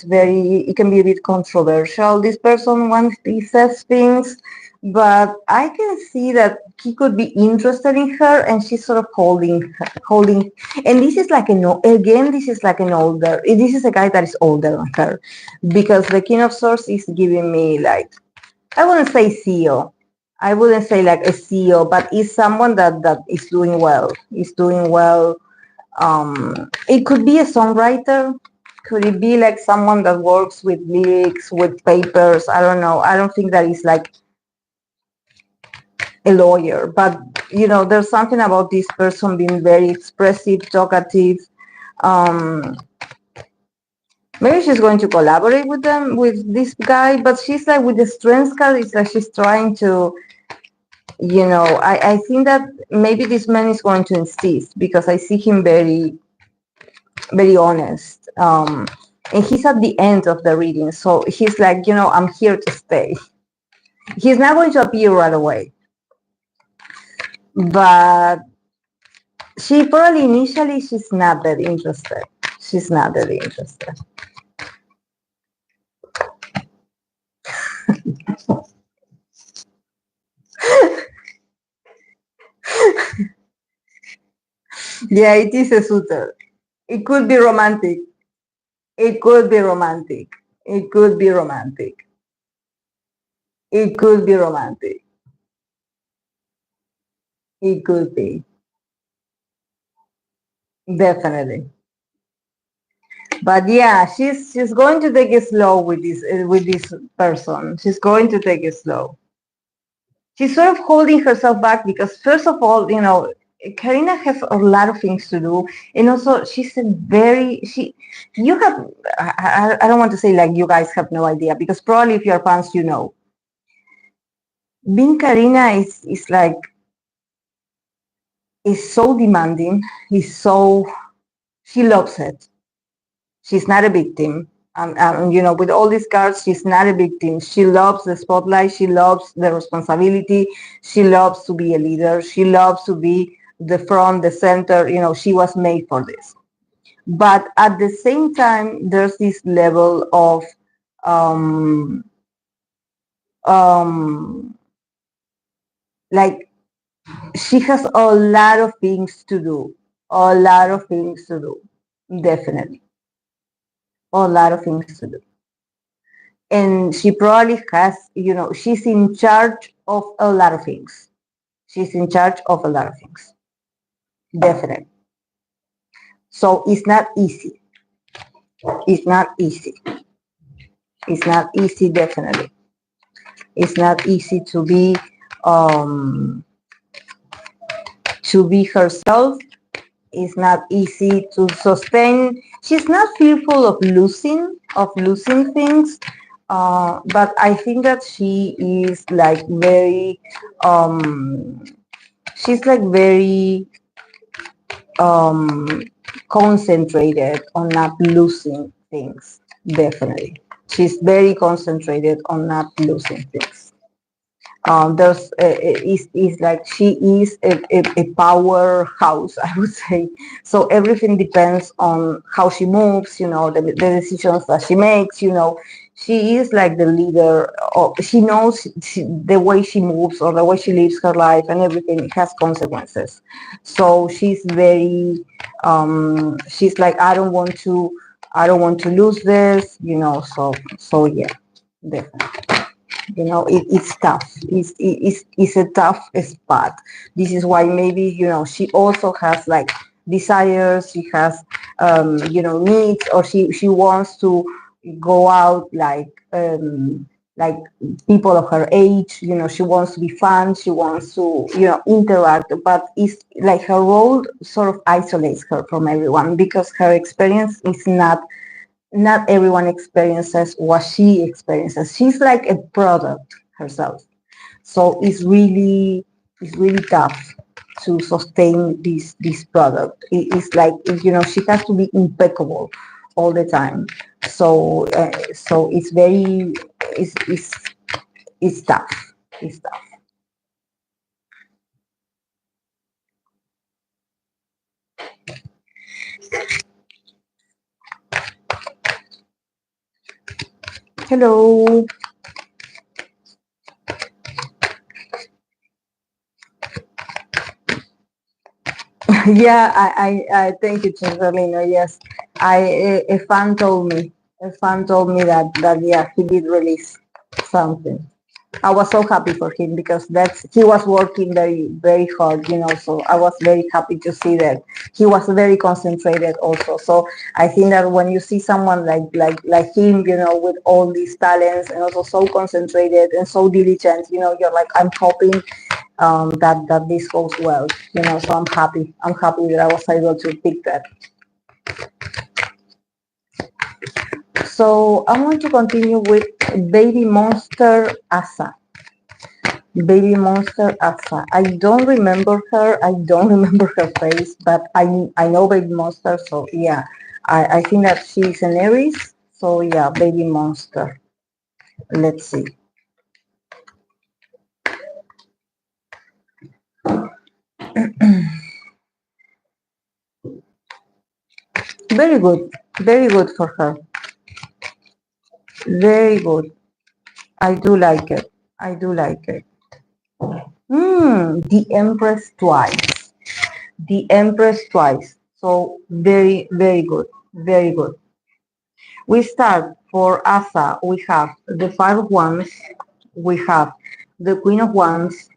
can be a bit controversial, this person, when he says things. But I can see that he could be interested in her, and she's sort of holding. And this is like this is like an older, this is a guy that is older than her, because the King of Swords is giving me like, I wouldn't say CEO. I wouldn't say like a CEO, but it's someone that is doing well. Is doing well. It could be a songwriter. Could it be like someone that works with lyrics, with papers? I don't know. I don't think that is like a lawyer, but there's something about this person being very expressive, talkative. Um, Maybe she's going to collaborate with this guy, but she's like with the strength card. It's like she's trying to, I think that maybe this man is going to insist, because I see him very, very honest. And he's at the end of the reading, so he's like, I'm here to stay. He's not going to appear right away. but she probably initially she's not that interested. She's not that interested. Yeah, it is a suitor. It could be romantic. It could be romantic. It could be romantic. It could be romantic. It could be. Definitely. But yeah, she's going to take it slow with this person. She's going to take it slow. She's sort of holding herself back because first of all, you know, Karina has a lot of things to do, and also she's a very she. You have I don't want to say like you guys have no idea because probably if you're fans, you know. Being Karina is like is so demanding. Is so she loves it. She's not a victim. You know, with all these cards, she's not a victim. She loves the spotlight. She loves the responsibility. She loves to be a leader. She loves to be the front, the center. You know, she was made for this. But at the same time, there's this level of um, um, like she has a lot of things to do. A lot of things to do. Definitely. A lot of things to do. And she probably has, you know, she's in charge of a lot of things. She's in charge of a lot of things. Definitely. So it's not easy. It's not easy. It's not easy, definitely. It's not easy um to be herself. It's not easy to sustain. She's not fearful of losing things. But I think that she is like very she's like very um, concentrated on not losing things. Definitely, she's very concentrated on not losing things. There's is like she is a powerhouse, I would say. So everything depends on how she moves, you know, the decisions that she makes, you know. She is like the leader. She knows the way she moves or the way she lives her life, and everything has consequences. So she's very, she's like, I don't want to lose this, you know. So yeah, definitely. You know, it's tough. It's a tough spot. This is why maybe, you know, she also has like desires. She has you know, needs, or she wants to go out like people of her age. You know, she wants to be fun. She wants to, you know, interact. But it's like her role sort of isolates her from everyone because her experience is not everyone experiences what she experiences. She's like a product herself. So it's really tough to sustain this product. It's like, you know, she has to be impeccable all the time. So it's very it's tough. It's tough. Hello. Yeah, I thank you, Chinzolino. Yes, a fan told me, that yeah, he did release something. I was so happy for him because he was working very hard, you know. So I was very happy to see that he was very concentrated also. So I think that when you see someone like him, you know, with all these talents and also so concentrated and so diligent, you know, you're like, I'm hoping that this goes well, you know. So I'm happy. I'm happy that I was able to pick that. So I want to continue with Baby Monster Asa. Baby Monster Asa. I don't remember her. I don't remember her face, but I know Baby Monster. So yeah, I think that she's an Aries. So yeah, Baby Monster. Let's see. Very good for her. Very good. I do like it. I do like it. The Empress twice. The Empress twice. So very good. Very good. We start for Asa. We have the Five of Wands. We have the Queen of Wands.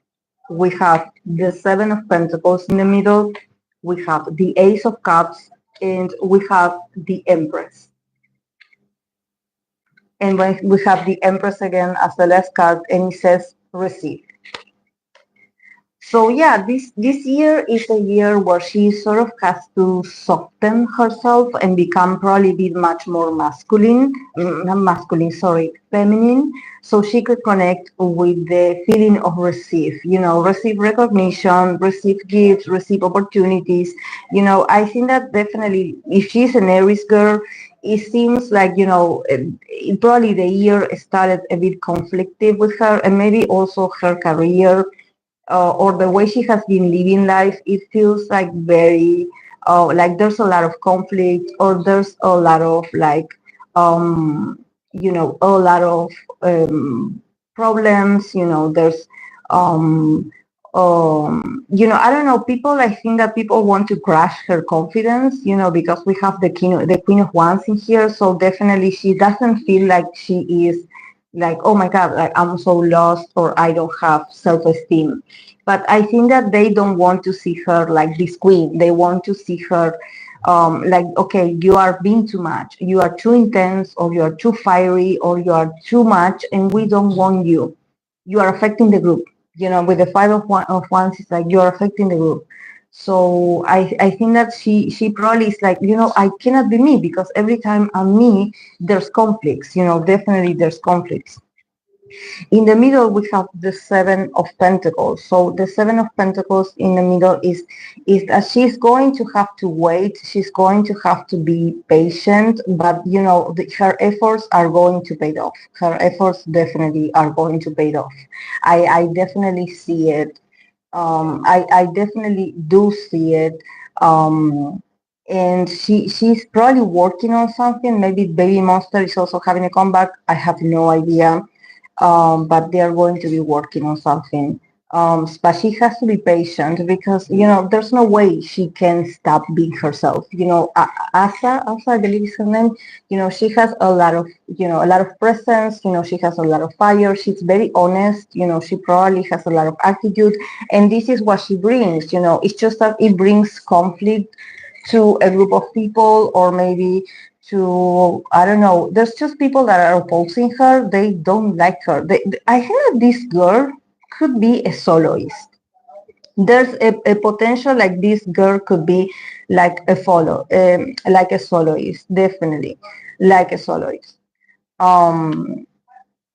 We have the Seven of Pentacles in the middle. We have the Ace of Cups. And we have the Empress. And when we have the Empress again as the last card, and it says receive. So yeah, this year is a year where she sort of has to soften herself and become probably a bit much more masculine, not masculine, sorry, feminine, so she could connect with the feeling of receive, receive recognition, receive gifts, receive opportunities. I think that definitely if she's an Aries girl, it seems like, probably the year started a bit conflictive with her, and maybe also her career, or the way she has been living life. It feels like very, like there's a lot of conflict, or there's a lot of like, a lot of problems. There's, I don't know, I think that people want to crush her confidence, because we have the Queen of Wands in here. So definitely she doesn't feel like she is like, oh my God, like I'm so lost, or I don't have self-esteem. But I think that they don't want to see her like this queen. They want to see her like, okay, you are being too much. You are too intense, or you are too fiery, or you are too much, and we don't want you. You are affecting the group. With the of Wands, it's like you're affecting the group. So I think that she probably is like, I cannot be me, because every time I'm me, there's conflicts. Definitely there's conflicts. In the middle, we have the Seven of Pentacles. So the Seven of Pentacles in the middle is that she's going to have to wait. She's going to have to be patient, but her efforts are going to pay off. Her efforts definitely are going to pay off. I definitely see it. I definitely do see it. And she's probably working on something. Maybe Baby Monster is also having a comeback. I have no idea. But they are going to be working on something. But she has to be patient, because there's no way she can stop being herself. Asa, I believe is her name. She has a lot of presence. She has a lot of fire. She's very honest. She probably has a lot of attitude, and this is what she brings. It's just that it brings conflict to a group of people, or maybe to, I don't know, there's just people that are opposing her. They don't like her. I think that this girl could be a soloist. There's a potential like this girl could be like like a soloist, definitely, like a soloist.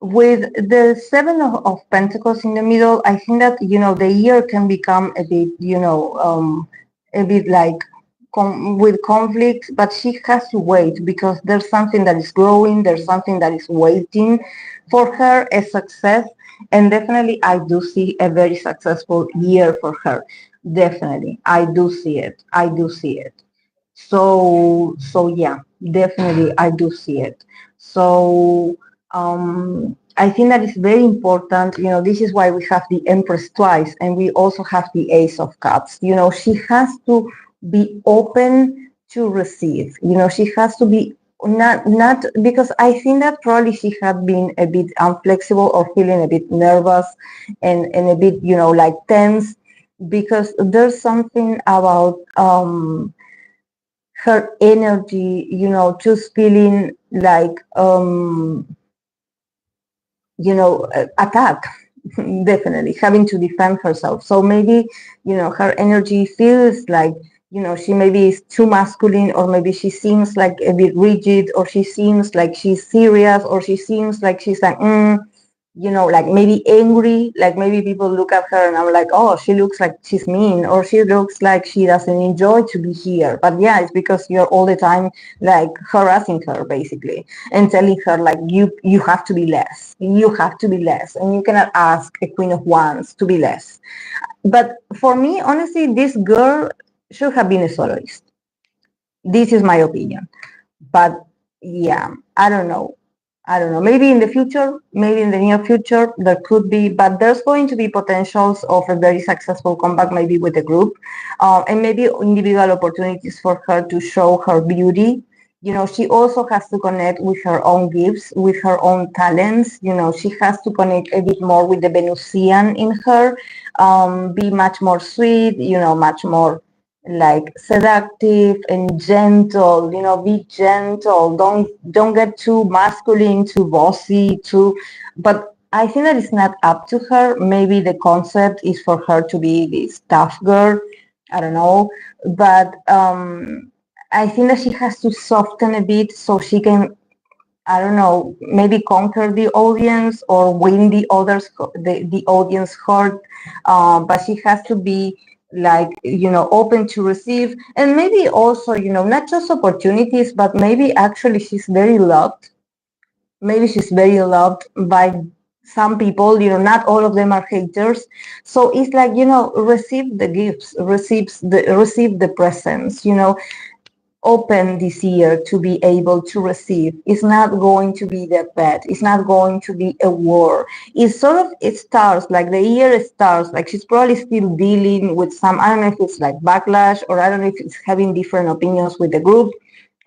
With the Seven of Pentacles in the middle, I think that the year can become a bit, a bit like with conflict, but she has to wait, because there's something that is growing, there's something that is waiting for her, a success, and definitely I do see a very successful year for her. Definitely, I do see it. I do see it. So yeah, definitely I do see it. So I think that is very important. This is why we have the Empress twice, and we also have the Ace of Cups. She has to be open to receive. She has to be not because I think that probably she had been a bit inflexible, or feeling a bit nervous, and a bit like tense, because there's something about her energy, just feeling like attack. Definitely having to defend herself. So maybe her energy feels like she maybe is too masculine, or maybe she seems like a bit rigid, or she seems like she's serious, or she seems like she's like like maybe angry, like maybe people look at her and I'm like, oh, she looks like she's mean, or she looks like she doesn't enjoy to be here. But yeah, it's because you're all the time like harassing her basically and telling her like you have to be less, you have to be less, and you cannot ask a Queen of Wands to be less. But for me, honestly, this girl should have been a soloist. This is my opinion. But yeah, I don't know. I don't know. Maybe in the future, maybe in the near future, there could be, but there's going to be potentials of a very successful comeback, maybe with the group, and maybe individual opportunities for her to show her beauty. She also has to connect with her own gifts, with her own talents. She has to connect a bit more with the Venusian in her, be much more sweet, much more like seductive and gentle. Be gentle, don't get too masculine, too bossy, too. But I think that it's not up to her. Maybe the concept is for her to be this tough girl. I don't know. But I think that she has to soften a bit so she can, I don't know, maybe conquer the audience or win the audience heart. But she has to be like, open to receive, and maybe also, not just opportunities, but maybe actually she's very loved. Maybe she's very loved by some people. Not all of them are haters. So it's like, receive the gifts, receive the presents. Open this year to be able to receive. It's not going to be that bad. It's not going to be a war. It starts like the year starts like she's probably still dealing with some, I don't know if it's like backlash, or I don't know if it's having different opinions with the group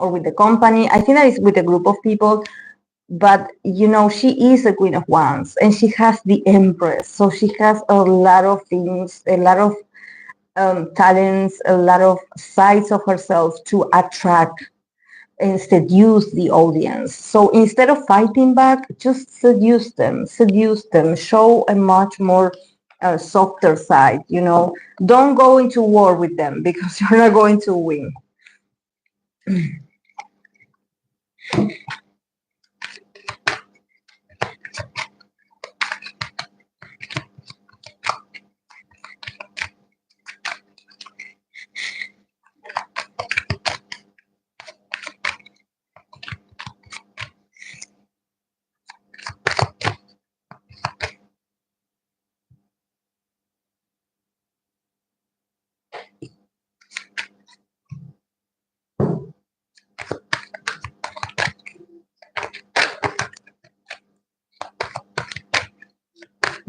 or with the company. I think that it's with a group of people. But she is a Queen of Wands and she has the Empress, so she has a lot of things, a lot of talents, a lot of sides of herself to attract and seduce the audience. So instead of fighting back, just seduce them, show a much more softer side. Don't go into war with them because you're not going to win.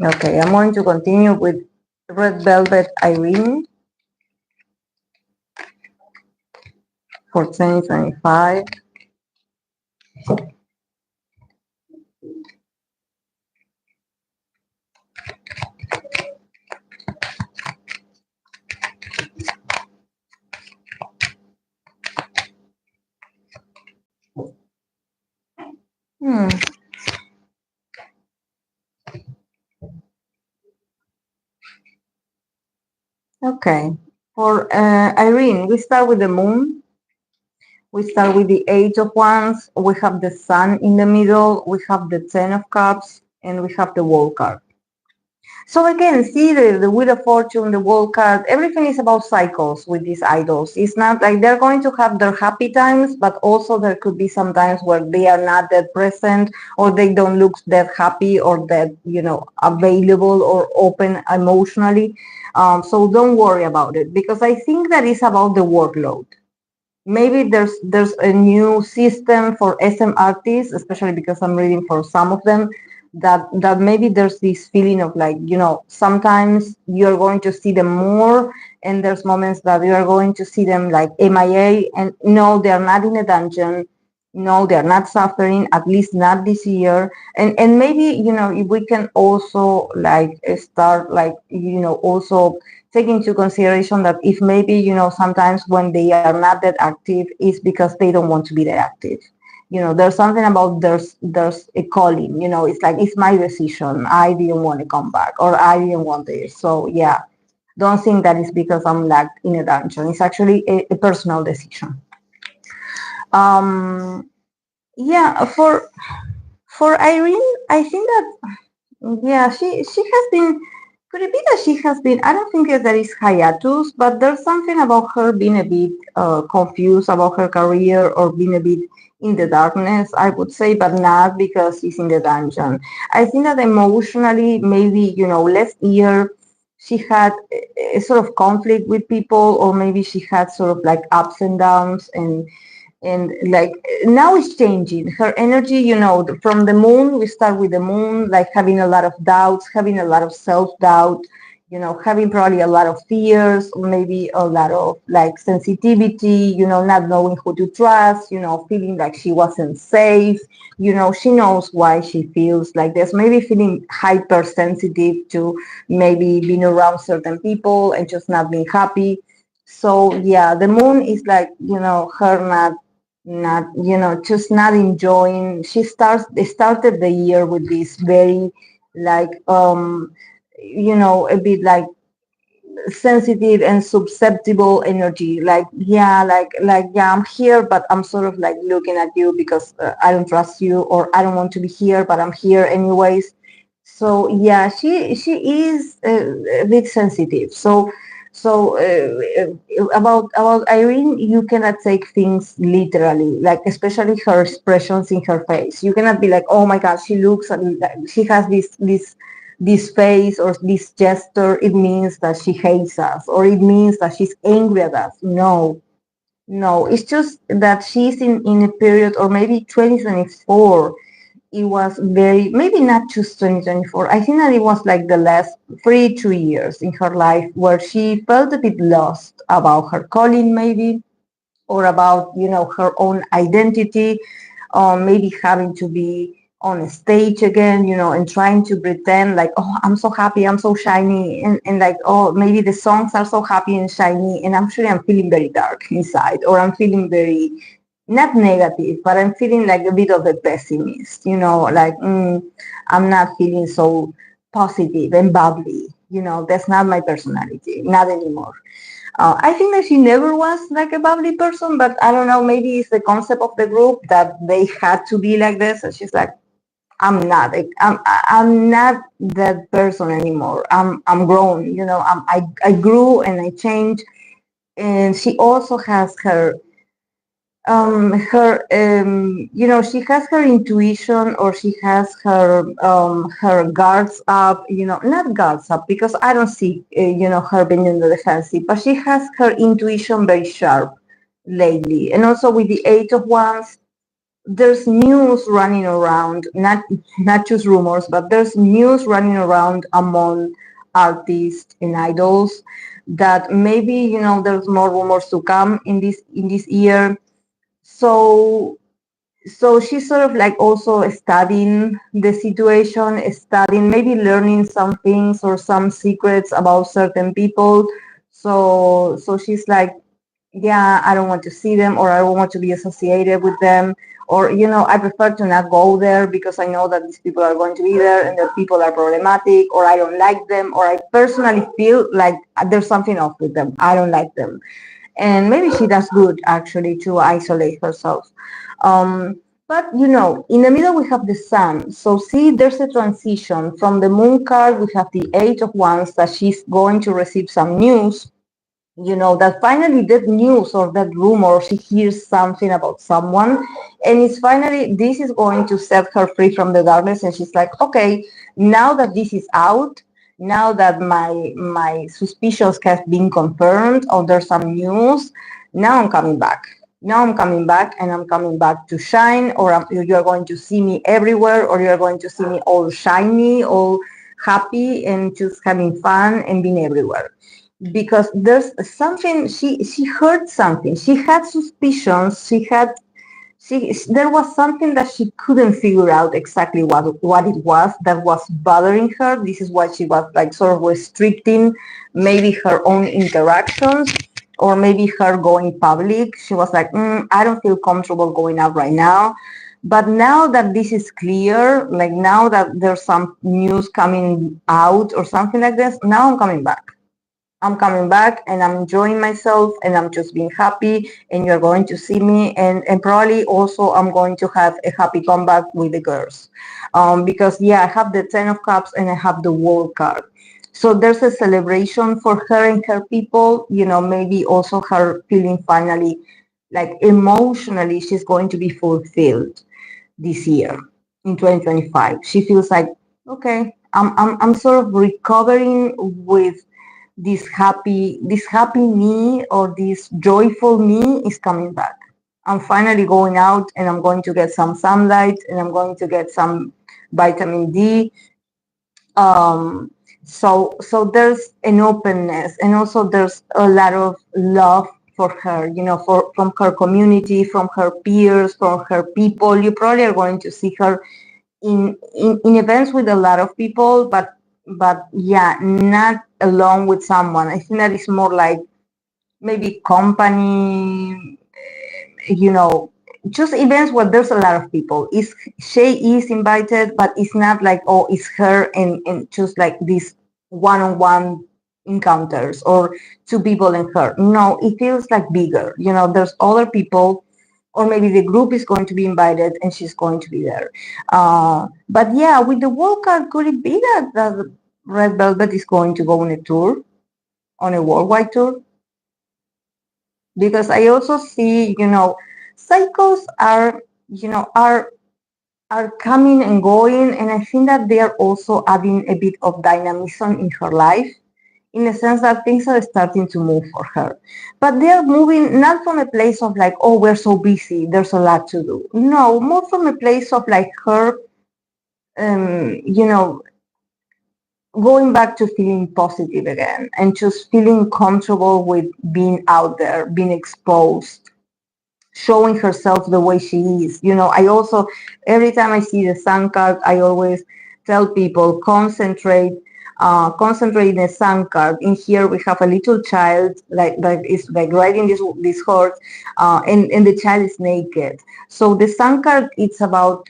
Okay, I'm going to continue with Red Velvet Irene for 2025. Hmm. Okay. For Irene, we start with the moon. We start with the Eight of Wands. We have the Sun in the middle. We have the Ten of Cups, and we have the World card. So again, see the Wheel of Fortune, the World card, everything is about cycles with these idols. It's not like they're going to have their happy times, but also there could be some times where they are not that present, or they don't look that happy or that, available or open emotionally. So don't worry about it, because I think that is about the workload. Maybe there's a new system for SM artists, especially because I'm reading for some of them, that maybe there's this feeling of like, sometimes you're going to see them more, and there's moments that you are going to see them like MIA, and no, they're not in a dungeon. No, they're not suffering, at least not this year. And maybe, if we can also like start like, also take into consideration that if maybe, sometimes when they are not that active, is because they don't want to be that active. There's something about there's a calling, it's like, it's my decision. I didn't want to come back, or I didn't want this. So yeah, don't think that it's because I'm locked in a dungeon. It's actually a personal decision. Yeah, for Irene, I think that Yeah, she has been. Could it be that she has been? I don't think that there is hiatus, but there's something about her being a bit confused about her career or being a bit in the darkness, I would say, but not because she's in the dungeon. I think that emotionally, maybe last year she had a sort of conflict with people, or maybe she had sort of like ups and downs, and like now it's changing her energy, from the moon. We start with the moon, like having a lot of doubts, having a lot of self-doubt, having probably a lot of fears, or maybe a lot of like sensitivity, not knowing who to trust, feeling like she wasn't safe. She knows why she feels like this, maybe feeling hypersensitive to maybe being around certain people and just not being happy. So yeah, the moon is like, her not just not enjoying. They started the year with this very like a bit like sensitive and susceptible energy, like yeah, yeah, I'm here, but I'm sort of like looking at you because I don't trust you, or I don't want to be here, but I'm here anyways. So yeah, she is a bit sensitive. About Irene, you cannot take things literally, like especially her expressions in her face. You cannot be like, oh my god, she looks at me like she has this face or this gesture. It means that she hates us, or it means that she's angry at us. No, no, it's just that she's in a period, or maybe 2024, it was very, maybe not just 2024. I think that it was like the last 2 years in her life where she felt a bit lost about her calling, maybe, or about her own identity, maybe having to be on a stage again, and trying to pretend like, oh, I'm so happy, I'm so shiny, and like, oh, maybe the songs are so happy and shiny, and actually I'm feeling very dark inside, or I'm feeling very, not negative, but I'm feeling like a bit of a pessimist, like I'm not feeling so positive and bubbly. That's not my personality, not anymore. I think that she never was like a bubbly person, but I don't know, maybe it's the concept of the group that they had to be like this. And she's like, I'm not, I'm not that person anymore. I'm grown, I grew and I changed. And she also has she has her intuition, or she has her guards up, not guards up, because I don't see her being in the defensive, but she has her intuition very sharp lately. And also with the Eight of Wands, there's news running around, not just rumors, but there's news running around among artists and idols that maybe there's more rumors to come in this year. So so she's sort of like also studying the situation, studying, maybe learning some things or some secrets about certain people. So she's like, yeah, I don't want to see them, or I don't want to be associated with them, or I prefer to not go there because I know that these people are going to be there and that people are problematic, or I don't like them, or I personally feel like there's something off with them. I don't like them. And maybe she does good actually to isolate herself. But in the middle we have the sun. So see, there's a transition from the moon card. We have the Eight of Wands, that she's going to receive some news, that finally that news or that rumor, she hears something about someone, and it's finally, this is going to set her free from the darkness, and she's like, okay, now that this is out, now that my suspicions have been confirmed, or there's some news, now I'm coming back. Now I'm coming back, and I'm coming back to shine, or you're going to see me everywhere, or you're going to see me all shiny, all happy, and just having fun and being everywhere. Because there's something, she heard something, she had suspicions, there was something that she couldn't figure out exactly what it was that was bothering her. This is why she was like sort of restricting maybe her own interactions, or maybe her going public. She was like, I don't feel comfortable going out right now. But now that this is clear, like now that there's some news coming out or something like this, now I'm coming back. I'm coming back and I'm enjoying myself and I'm just being happy and you're going to see me and probably also I'm going to have a happy comeback with the girls. Because yeah, I have the 10 of cups and I have the world card. So there's a celebration for her and her people, maybe also her feeling finally like emotionally she's going to be fulfilled this year in 2025. She feels like, okay, I'm sort of recovering with this happy me or this joyful me is coming back. I'm finally going out and I'm going to get some sunlight and I'm going to get some vitamin D. Um, so there's an openness and also there's a lot of love for her, from her community, from her peers, from her people. You probably are going to see her in events with a lot of people, but yeah, not alone with someone. I think that is more like maybe company, you know, just events where there's a lot of people. Chae is invited, but it's not like, oh, it's her and just like these one-on-one encounters or two people and her. No, it feels like bigger. There's other people, or maybe the group is going to be invited and she's going to be there. But yeah, with the World Cup, could it be that the Red Velvet is going to go on a tour, on a worldwide tour? Because I also see, cycles are, are coming and going, and I think that they are also adding a bit of dynamism in her life, in the sense that things are starting to move for her. But they are moving not from a place of like, oh, we're so busy, there's a lot to do. No, more from a place of like her, you know, going back to feeling positive again and just feeling comfortable with being out there, being exposed, showing herself the way she is. I also, every time I see the sun card, I always tell people concentrate in the sun card. In here we have a little child like is like riding this horse, and the child is naked. So the sun card, it's about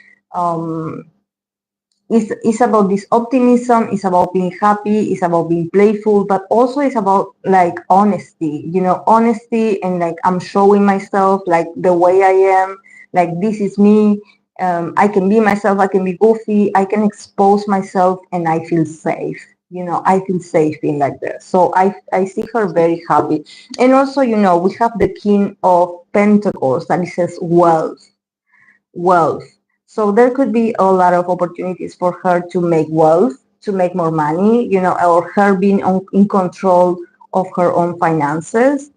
it's about this optimism, it's about being happy, it's about being playful, but also it's about like honesty, honesty, and like I'm showing myself like the way I am, like this is me. I can be myself, I can be goofy, I can expose myself, and I feel safe. I feel safe being like this. So I see her very happy. And also, we have the King of Pentacles that it says wealth. So there could be a lot of opportunities for her to make wealth, to make more money, or her being in control of her own finances.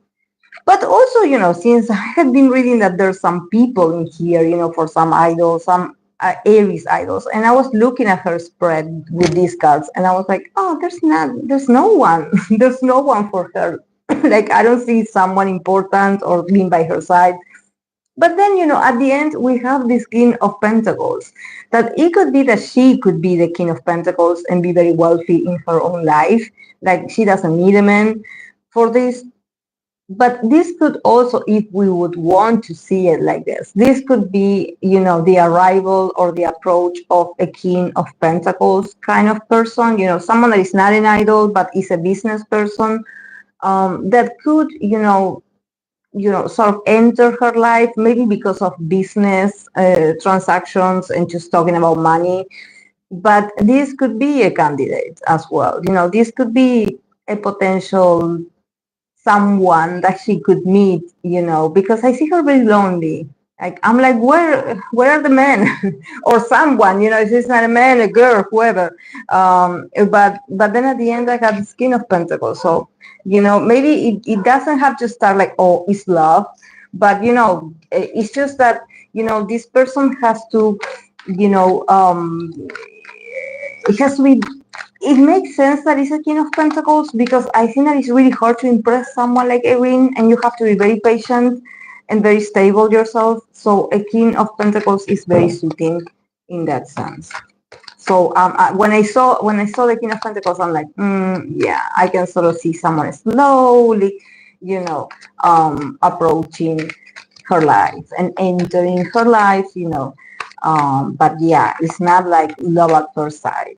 But also, since I had been reading that there's some people in here, for some idols, some Aries idols, and I was looking at her spread with these cards, and I was like, oh, there's no one, there's no one for her. Like I don't see someone important or being by her side. But then, at the end, we have this King of Pentacles. That it could be that she could be the King of Pentacles and be very wealthy in her own life. Like she doesn't need a man for this. But this could also, if we would want to see it like this could be, the arrival or the approach of a King of Pentacles kind of person, someone that is not an idol, but is a business person, that could, sort of enter her life, maybe because of business transactions and just talking about money. But this could be a candidate as well. This could be a potential someone that she could meet, because I see her very lonely. Like I'm like, where are the men? Or someone, if it's not a man, a girl, whoever. But then at the end I got the King of Pentacles. So, maybe it doesn't have to start like, oh, it's love. But it's just that, this person has to, it has to be, it makes sense that it's a King of Pentacles, because I think that it's really hard to impress someone like Irene, and you have to be very patient and very stable yourself. So a King of Pentacles is very suiting in that sense. So when I saw the King of Pentacles, I'm like, yeah, I can sort of see someone slowly, approaching her life and entering her life, but yeah, it's not like love at first sight.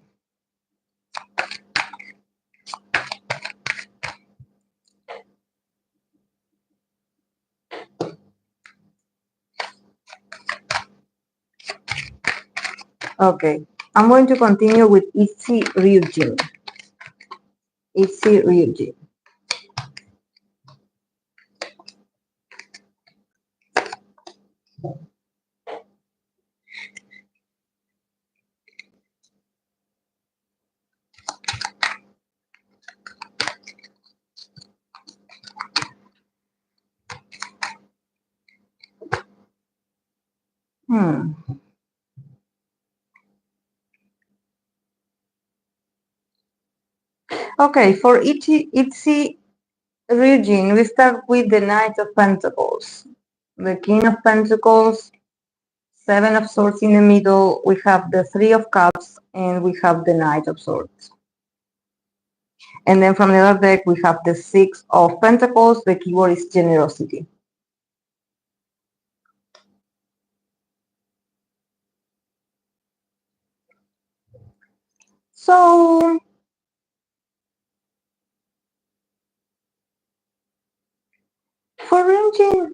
Okay, I'm going to continue with ITZY Ryunjin. ITZY Ryunjin. Okay, for ITZY Ryunjin, we start with the Knight of Pentacles, the King of Pentacles, Seven of Swords in the middle, we have the Three of Cups, and we have the Knight of Swords. And then from the other deck, we have the Six of Pentacles, the keyword is generosity. So, for Ryunjin,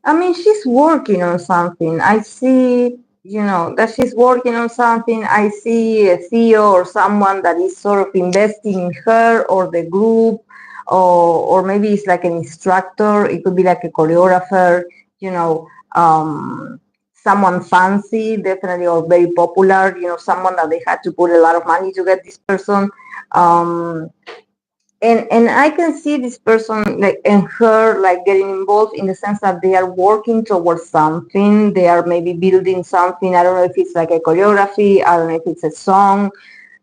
I mean, she's working on something. I see, that she's working on something. I see a CEO or someone that is sort of investing in her or the group, or maybe it's like an instructor. It could be like a choreographer, you know, someone fancy, definitely, or very popular, someone that they had to put a lot of money to get this person. Um, and I can see this person like and her like getting involved in the sense that they are working towards something. They are maybe building something. I don't know if it's like a choreography. I don't know if it's a song.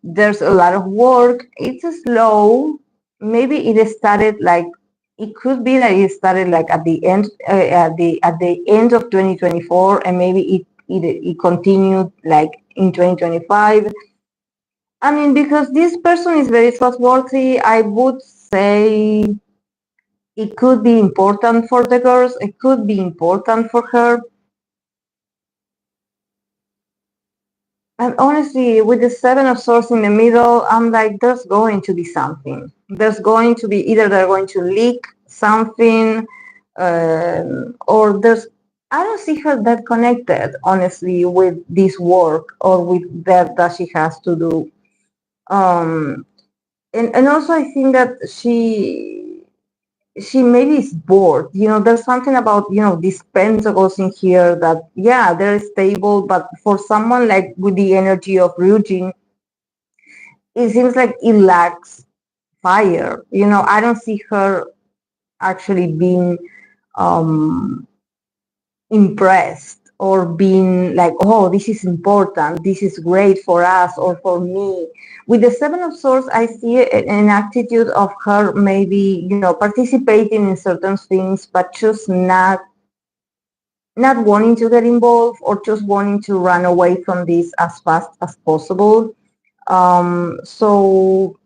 There's a lot of work. It's slow. Maybe it started like it could be that it started like at the end at the end of 2024, and maybe it continued like in 2025. I mean, because this person is very trustworthy, I would say it could be important for the girls, it could be important for her. And honestly, with the Seven of Swords in the middle, I'm like, there's going to be something. There's going to be either they're going to leak something, or I don't see her that connected, honestly, with this work or with that she has to do. Um, and also I think that she maybe is bored. There's something about, these pentacles in here that, yeah, they're stable, but for someone like with the energy of Ryujin, it seems like it lacks fire. I don't see her actually being um impressed or being like, oh, this is important, this is great for us or for me. With the Seven of Swords, I see an attitude of her maybe, participating in certain things, but just not wanting to get involved or just wanting to run away from this as fast as possible. So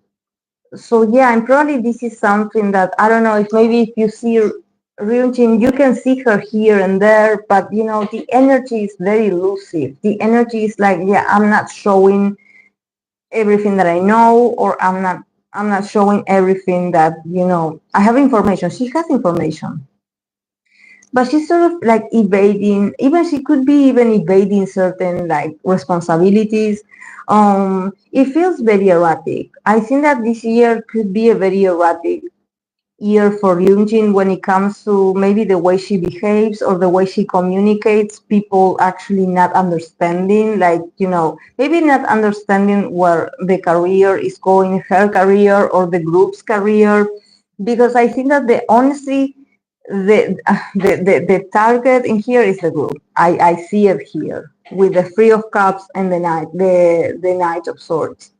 yeah, and probably this is something that I don't know if maybe if you see Ryunjin, you can see her here and there, but the energy is very elusive. The energy is like, yeah, I'm not showing everything that I know, or I'm not showing everything that I have information. She has information, but she's sort of like evading. Even she could be even evading certain like responsibilities. It feels very erratic. I think that this year could be a very erratic year for Ryunjin when it comes to maybe the way she behaves or the way she communicates, people actually not understanding, like, maybe not understanding where the career is going, her career or the group's career, because I think that honestly, the target in here is the group. I see it here with the Three of Cups and the Knight of Swords.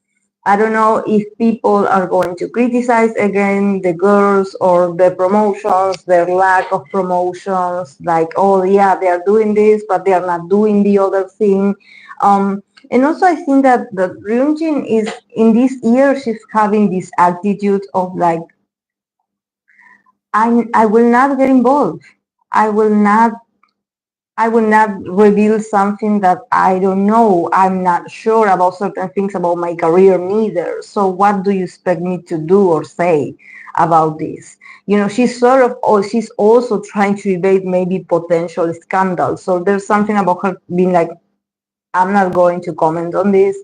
I don't know if people are going to criticize again the girls or the promotions, their lack of promotions, like, oh yeah, they are doing this, but they are not doing the other thing. And also I think that the Ryunjin is, in this year, she's having this attitude of like, I will not get involved. I will not I will not reveal something that I don't know. I'm not sure about certain things about my career neither. So what do you expect me to do or say about this? You know, she's sort of, or she's also trying to evade maybe potential scandal. So there's something about her being like, I'm not going to comment on this.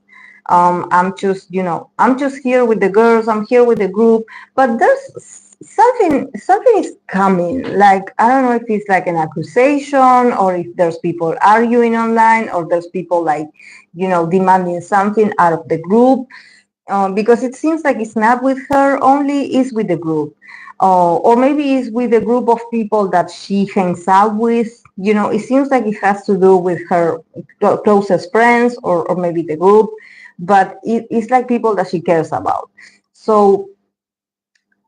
I'm just, you know, I'm just here with the girls. I'm here with the group. But there's something is coming. Like, I don't know if it's like an accusation or if there's people arguing online or there's people like, you know, demanding something out of the group. Because it seems like it's not with her only, it's with the group. Or maybe it's with a group of people that she hangs out with. You know, it seems like it has to do with her closest friends or maybe the group, but it's like people that she cares about. So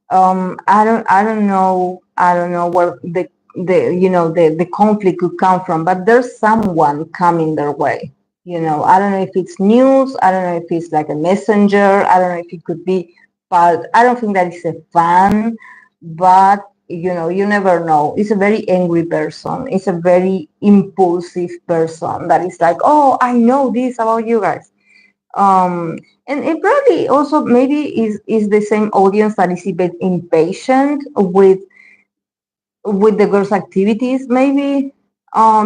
I don't know where the conflict could come from, but there's someone coming their way. You know, I don't know if it's news, I don't know if it's like a messenger, I don't know if it could be, but I don't think that it's a fan, but you know, you never know. It's a very angry person. It's a very impulsive person that is like, oh, I know this about you guys. And it probably also maybe is the same audience that is a bit impatient with the girls' activities, maybe.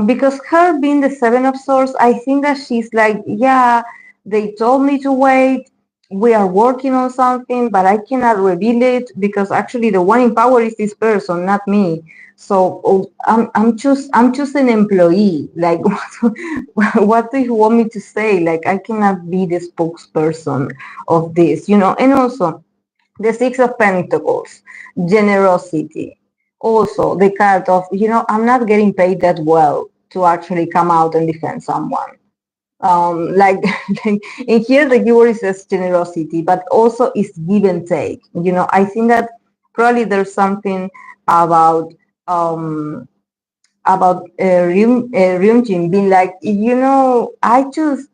Because her being the Seven of Swords, I think that she's like, yeah, they told me to wait. We are working on something, but I cannot reveal it because actually the one in power is this person, not me. So I'm just an employee. Like, what do you want me to say? Like, I cannot be the spokesperson of this, you know. And also, the Six of Pentacles, generosity. Also, the card of, you know, I'm not getting paid that well to actually come out and defend someone. Like, in here, the keyword says generosity, but also it's give and take. You know, I think that probably there's something about Ryunjin being like, you know, I just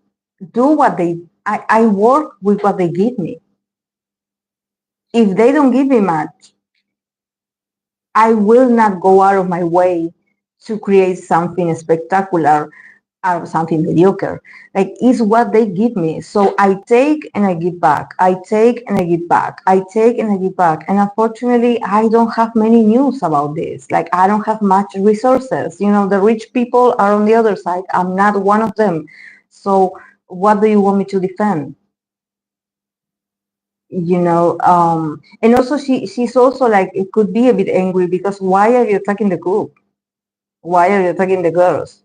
do what I work with what they give me. If they don't give me much, I will not go out of my way to create something spectacular out of something mediocre. Like, it's what they give me. So I take and I give back. I take and I give back. I take and I give back. And unfortunately, I don't have many news about this. Like, I don't have much resources. You know, the rich people are on the other side. I'm not one of them. So what do you want me to defend? You know, and also she's also like, it could be a bit angry because why are you attacking the group? Why are you attacking the girls?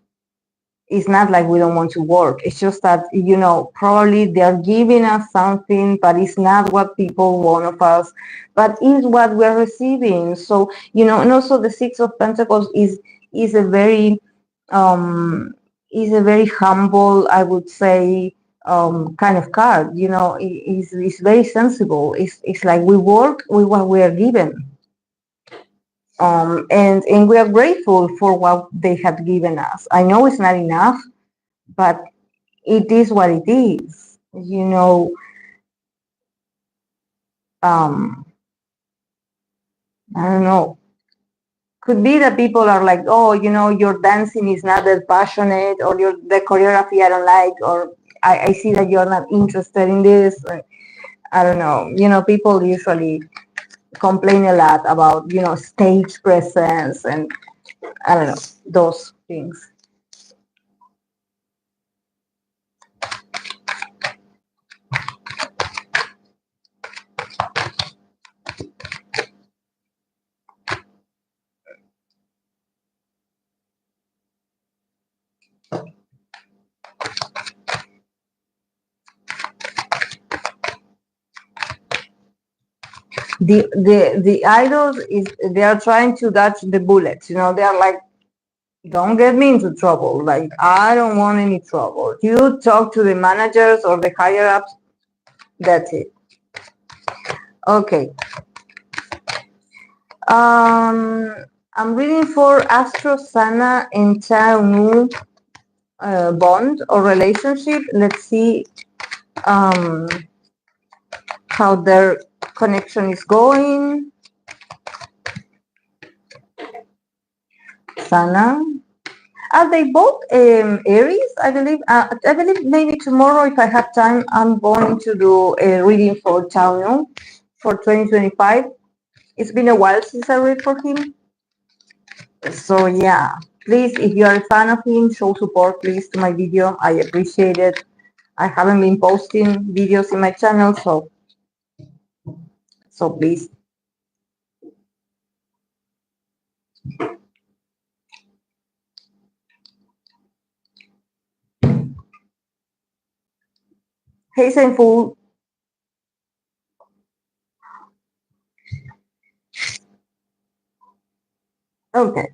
It's not like we don't want to work. It's just that, you know, probably they're giving us something, but it's not what people want of us, but is what we're receiving. So, you know, and also the Six of Pentacles is a very is a very humble, I would say, kind of card. You know, it's very sensible. It's like we work with what we are given. And we are grateful for what they have given us. I know it's not enough, but it is what it is. You know, I don't know. Could be that people are like, oh, you know, your dancing is not that passionate, or the choreography I don't like, or I see that you're not interested in this. I don't know. You know, people usually complain a lot about, you know, stage presence and I don't know, those things. The idols is they are trying to dodge the bullets. You know, they are like, don't get me into trouble. Like, I don't want any trouble. You talk to the managers or the higher ups. That's it. Okay. I'm reading for Astro, Sanha, and Sonu bond or relationship. Let's see how their connection is going. Sanha. Are they both Aries? I believe. I believe maybe tomorrow, if I have time, I'm going to do a reading for Chae for 2025. It's been a while since I read for him. So yeah, please, if you are a fan of him, show support, please, to my video. I appreciate it. I haven't been posting videos in my channel, so please. Hey, Senfu. Okay.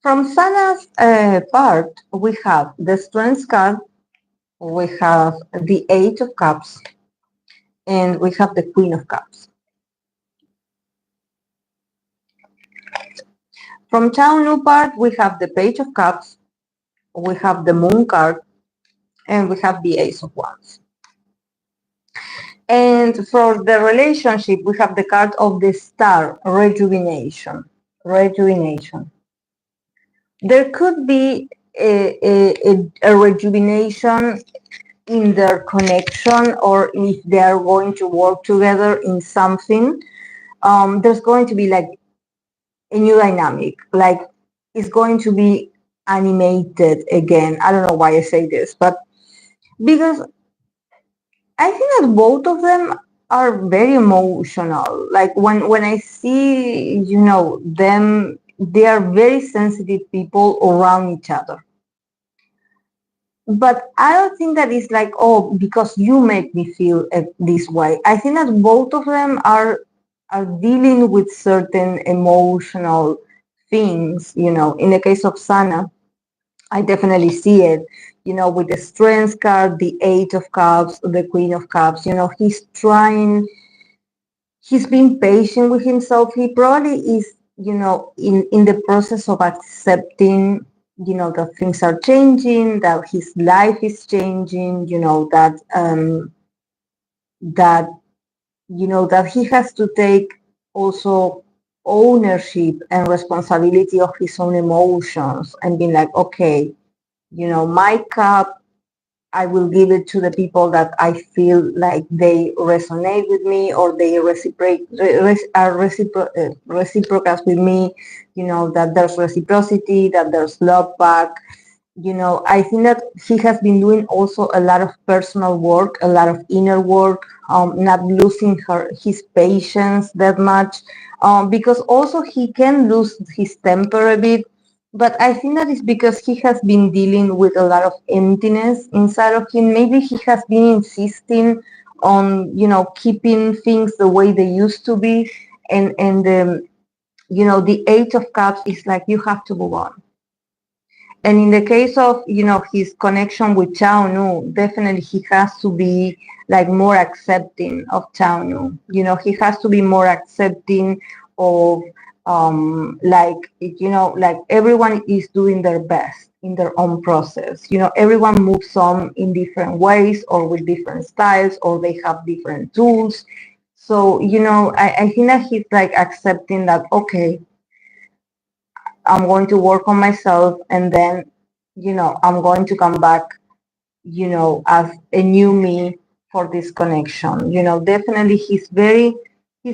From Sanha's part, we have the Strength card, we have the Eight of Cups, and we have the Queen of Cups. From Chae part, we have the Page of Cups, we have the Moon card, and we have the Ace of Wands. And for the relationship, we have the card of the Star, Rejuvenation. Rejuvenation. There could be a rejuvenation in their connection, or if they are going to work together in something. There's going to be like a new dynamic, like it's going to be animated again. I don't know why I say this, but because I think that both of them are very emotional. Like when I see, them, they are very sensitive people around each other. But I don't think that it's like, oh, because you make me feel this way. I think that both of them are dealing with certain emotional things. In the case of Sanha, I definitely see it, with the Strength card, the Eight of Cups, the Queen of Cups. He's being patient with himself. He probably is, in the process of accepting, that things are changing, that his life is changing, that, that he has to take also ownership and responsibility of his own emotions and being like, okay, my cup, I will give it to the people that I feel like they resonate with me, or they are reciprocate with me, that there's reciprocity, that there's love back. I think that he has been doing also a lot of personal work, a lot of inner work, not losing his patience that much, because also he can lose his temper a bit. But I think that is because he has been dealing with a lot of emptiness inside of him. Maybe he has been insisting on, keeping things the way they used to be. And the Eight of Cups is like, you have to move on. And in the case of, his connection with Chae, definitely he has to be like more accepting of Chae. He has to be more accepting of, like everyone is doing their best in their own process. Everyone moves on in different ways, or with different styles, or they have different tools. So, I think that he's like accepting that, okay, I'm going to work on myself, and then, I'm going to come back, as a new me for this connection. Definitely he's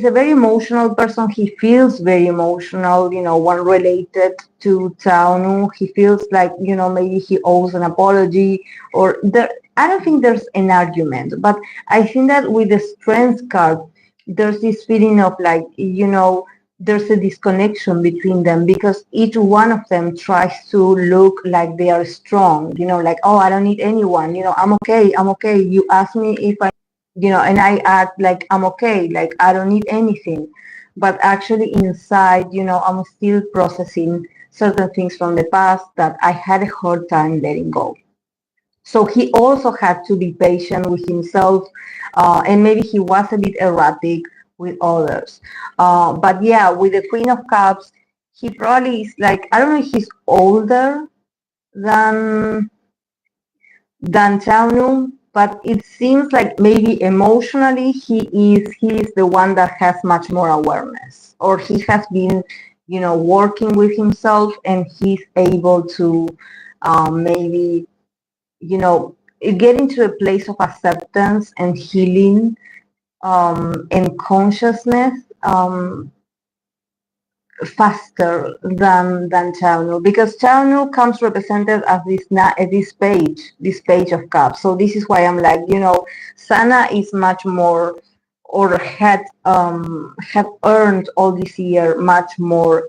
a very emotional person. He feels very emotional, when related to Sonu. He feels like, maybe he owes an apology, or I don't think there's an argument, but I think that with the Strength card, there's this feeling of like, there's a disconnection between them, because each one of them tries to look like they are strong, like, oh, I don't need anyone, I'm okay. You ask me if I, and I act like I'm okay, like I don't need anything. But actually inside, I'm still processing certain things from the past that I had a hard time letting go. So he also had to be patient with himself, and maybe he was a bit erratic with others. But yeah, with the Queen of Cups, he probably is like, I don't know if he's older than Chae, but it seems like maybe emotionally he is the one that has much more awareness, or he has been, working with himself, and he's able to maybe, get into a place of acceptance and healing and consciousness faster than Chaunu, because Chaunu comes represented as this page of cups. So this is why I'm like, Sana is much more, or had earned all this year much more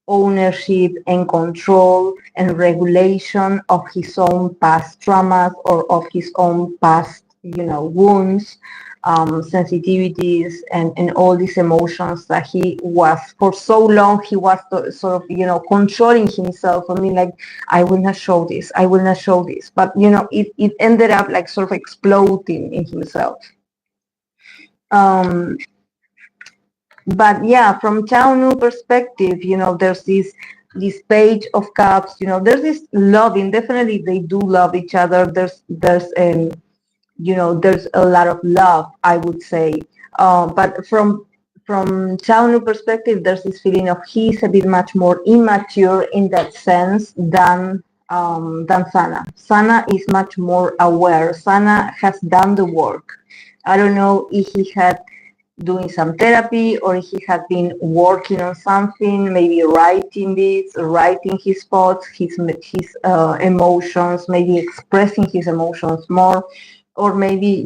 ownership and control and regulation of his own past traumas, or of his own past, wounds, sensitivities, and all these emotions that he was, for so long, he was sort of, controlling himself. I mean, like, I will not show this, I will not show this. But, it ended up like sort of exploding in himself. But yeah, from Chaunu perspective, there's this page of cups, there's this loving, definitely they do love each other. There's a lot of love, I would say. But from Chaunu perspective, there's this feeling of he's a bit much more immature in that sense than Sana. Sana is much more aware. Sana has done the work. I don't know if he had doing some therapy, or he had been working on something, maybe writing his thoughts, his emotions, maybe expressing his emotions more, or maybe,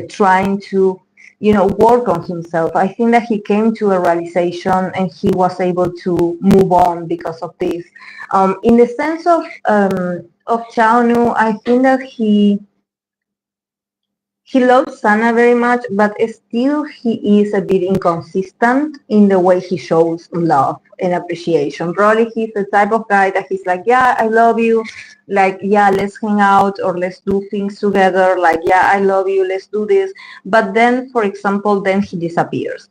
trying to, work on himself. I think that he came to a realization, and he was able to move on because of this. In the sense of Chaunu, I think that he loves Sana very much, but still he is a bit inconsistent in the way he shows love and appreciation. Probably he's the type of guy that he's like, yeah, I love you. Like, yeah, let's hang out, or let's do things together. Like, yeah, I love you, let's do this. But then, for example, then he disappears.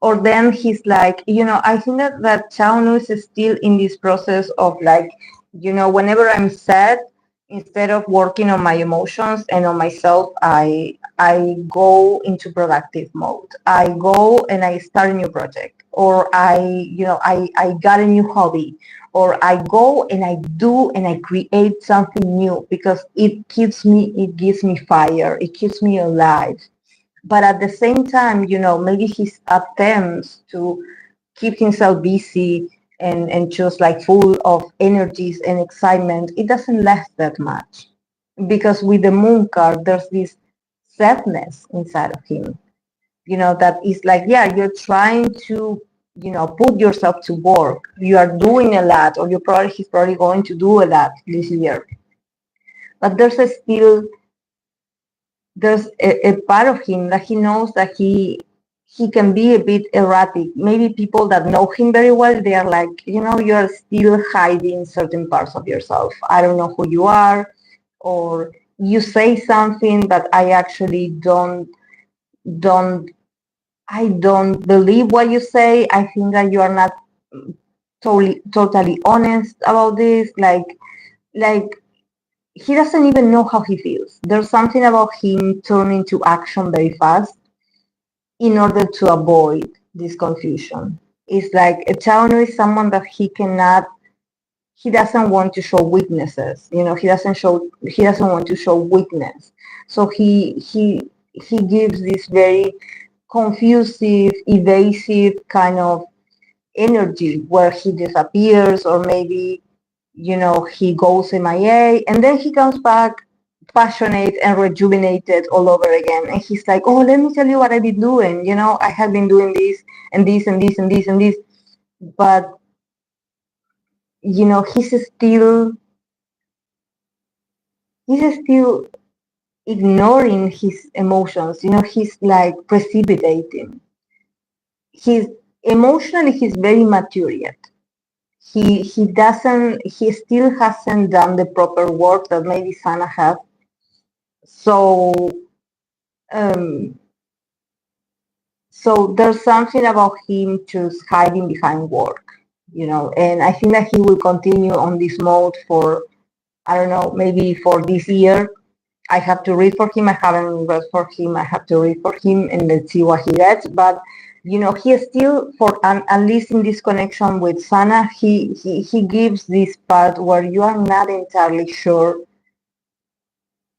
Or then he's like, I think that Chaunu is still in this process of like, whenever I'm sad, instead of working on my emotions and on myself, I go into productive mode. I go and I start a new project, or I got a new hobby, or I go and I do and I create something new, because it gives me fire, it keeps me alive. But at the same time, maybe his attempts to keep himself busy and just like full of energies and excitement, it doesn't last that much. Because with the moon card, there's this sadness inside of him, that is like, yeah, you're trying to, put yourself to work. You are doing a lot, or he's probably going to do a lot this year. But there's a part of him that he knows that he can be a bit erratic. Maybe people that know him very well, they are like, you're still hiding certain parts of yourself. I don't know who you are, or you say something, but I actually don't I don't believe what you say. I think that you are not totally honest about this. Like he doesn't even know how he feels. There's something about him turning to action very fast in order to avoid this confusion. It's like a Chaunu is someone that he doesn't want to show weaknesses. He doesn't want to show weakness. So he gives this very confusive, evasive kind of energy, where he disappears, or maybe he goes MIA, and then he comes back passionate and rejuvenated all over again. And he's like, oh, let me tell you what I've been doing. I have been doing this and this and this and this and this. But, he's still ignoring his emotions. He's like precipitating. He's very mature yet. He still hasn't done the proper work that maybe Sana has. So there's something about him just hiding behind work, and I think that he will continue on this mode for, I don't know, maybe for this year. I have to read for him. I haven't read for him. I have to read for him and let's see what he gets. But you know, he is still at least in this connection with Sanha, he gives this part where you are not entirely sure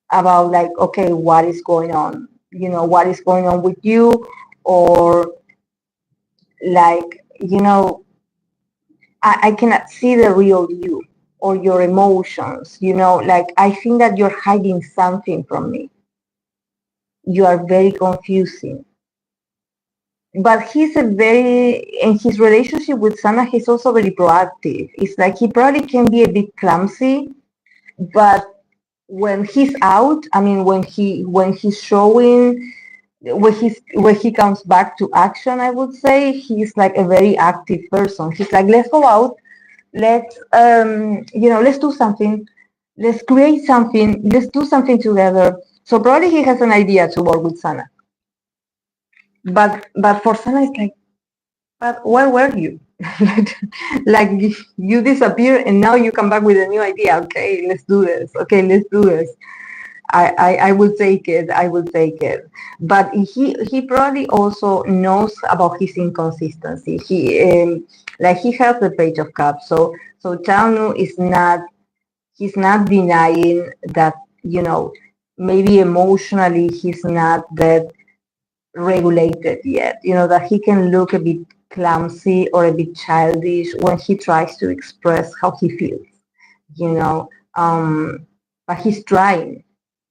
about like, okay, what is going on? You know, what is going on with you, or like, you know, I cannot see the real you or your emotions. You know, like I think that you're hiding something from me. You are very confusing. But he's a very, in his relationship with Sanha, he's also very proactive. It's like he probably can be a bit clumsy, but when he's out, I mean, when he's showing, when he comes back to action, I would say he's like a very active person. He's like, let's go out, let's you know, let's do something, let's create something, let's do something together. So probably he has an idea to work with Sanha. But for Sanha, it's like, but where were you? Like you disappear and now you come back with a new idea. Okay, let's do this. Okay, let's do this. I will take it. I will take it. But he probably also knows about his inconsistency. Like he has the Page of Cups. So Sonu is not, he's not denying that, you know, maybe emotionally he's not that regulated yet. You know, that he can look a bit clumsy or a bit childish when he tries to express how he feels. You know, but he's trying.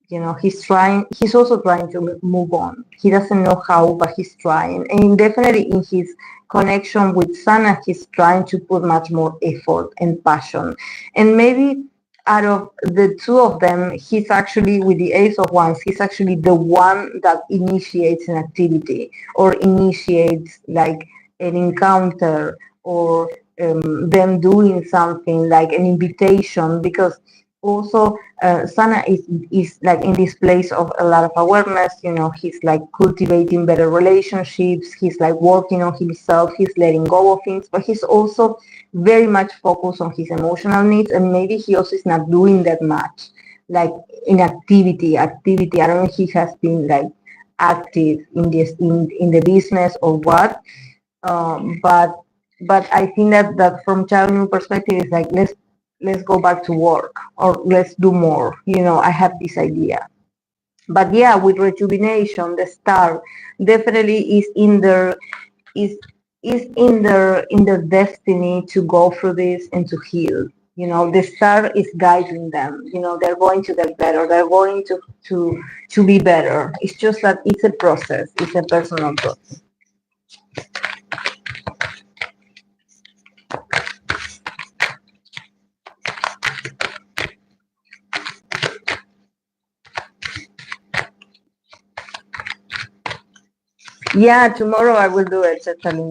You know, he's trying. He's also trying to move on. He doesn't know how, but he's trying. And definitely in his connection with Sanha, he's trying to put much more effort and passion. And maybe out of the two of them, he's actually, with the Ace of Wands, he's actually the one that initiates an activity or initiates like an encounter or them doing something like an invitation, because also Sanha is like in this place of a lot of awareness. You know, he's like cultivating better relationships, he's like working on himself, he's letting go of things, but he's also very much focused on his emotional needs, and maybe he also is not doing that much like in activity. I don't know if he has been like active in this in the business or what, but I think that from Childhood perspective, it's like let's go back to work or let's do more. You know, I have this idea. But yeah, with rejuvenation, the star definitely is in their in their destiny to go through this and to heal. You know, the star is guiding them. You know, they're going to get better. They're going to be better. It's just that it's a process. It's a personal process. Yeah, tomorrow I will do it, certainly.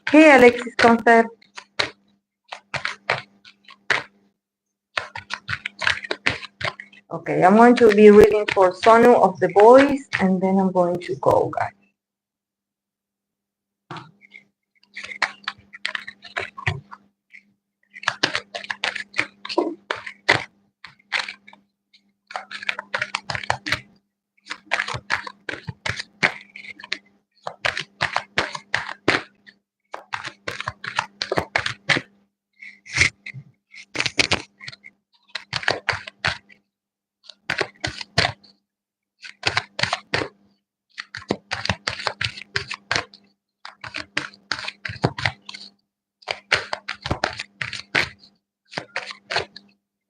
Hey, Alexis Concept. Okay, I'm going to be reading for Sonu of the boys, and then I'm going to go, guys.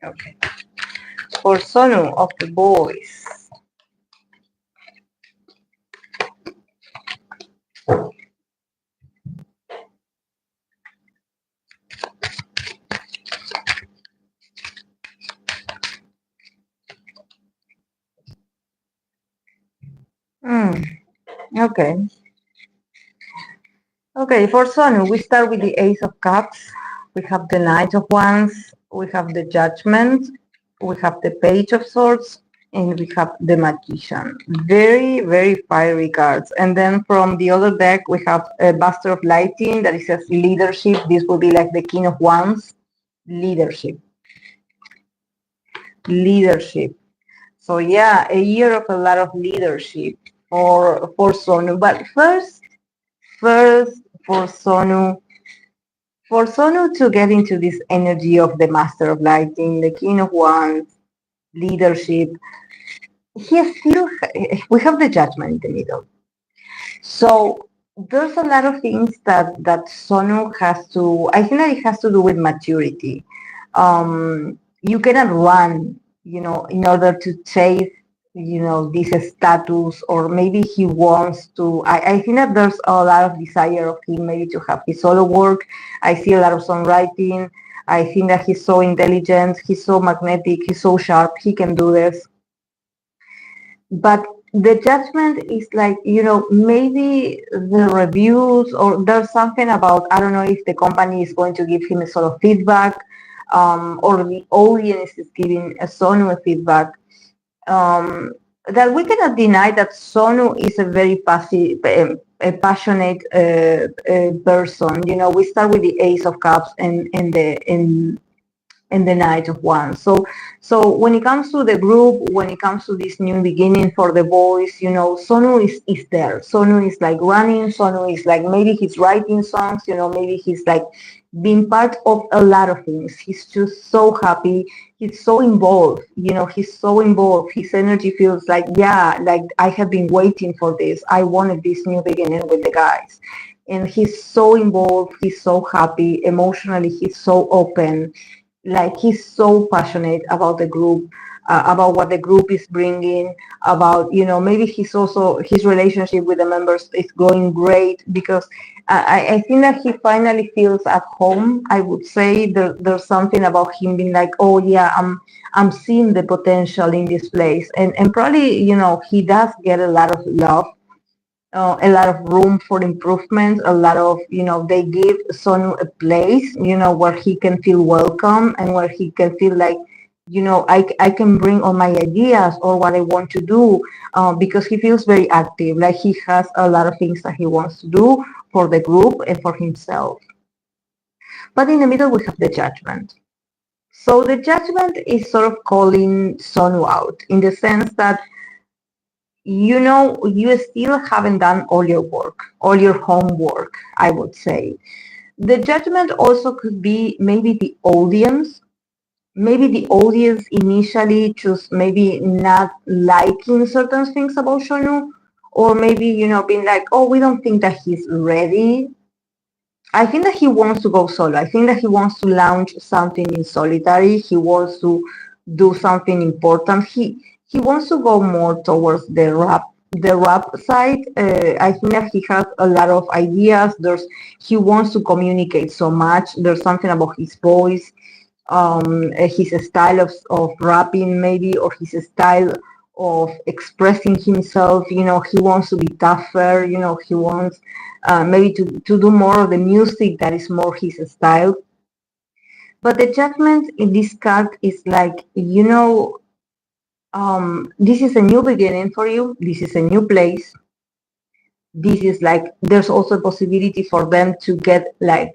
Okay. For Sonu of the boys. Okay. Okay, for Sonu, we start with the Ace of Cups. We have the Knight of Wands. We have the Judgment. We have the Page of Swords. And we have the Magician. Very, very fiery cards. And then from the other deck, we have a Master of Lighting that it says leadership. This will be like the King of Wands. Leadership. Leadership. So yeah, a year of a lot of leadership for Sonu. But first for Sonu to get into this energy of the Master of Lighting, the King of Wands, leadership, he still we have the Judgment in the middle. So there's a lot of things that Sonu has to. I think that it has to do with maturity. You cannot run, in order to chase, this status, or maybe he wants to. I think that there's a lot of desire of him maybe to have his solo work. I see a lot of songwriting. I think that he's so intelligent. He's so magnetic. He's so sharp. He can do this. But the Judgment is like, maybe the reviews, or there's something about, I don't know if the company is going to give him a sort of feedback, or the audience is giving a Sonu a feedback, that we cannot deny that Sonu is a very passive, a passionate person. We start with the Ace of Cups and the Knight of Wands. So when it comes to the group, when it comes to this new beginning for the boys, Sonu is there. Sonu is like running. Sonu is like, maybe he's writing songs, maybe he's like being part of a lot of things. He's just so happy. He's so involved. He's so involved. His energy feels like, yeah, like I have been waiting for this. I wanted this new beginning with the guys. And he's so involved. He's so happy. Emotionally, he's so open. Like, he's so passionate about the group, about what the group is bringing, about, maybe his relationship with the members is going great, because I think that he finally feels at home. I would say there's something about him being like, oh yeah, I'm seeing the potential in this place. And probably, he does get a lot of love, a lot of room for improvement, a lot of, they give Sonu a place, where he can feel welcome, and where he can feel like, I can bring all my ideas or what I want to do, because he feels very active, like he has a lot of things that he wants to do for the group and for himself. But in the middle, we have the Judgment. So the Judgment is sort of calling Sonu out, in the sense that, you still haven't done all your work, all your homework, I would say. The Judgment also could be maybe the audience. Maybe the audience initially just maybe not liking certain things about Sonu, or maybe, being like, oh, we don't think that he's ready. I think that he wants to go solo. I think that he wants to launch something in solitary. He wants to do something important. He wants to go more towards the rap side. I think that he has a lot of ideas. He wants to communicate so much. There's something about his voice, his style of rapping maybe, or his style of expressing himself. He wants to be tougher. He wants maybe to do more of the music that is more his style. But the Judgment in this card is like, this is a new beginning for you. This is a new place. This is like, there's also a possibility for them to get like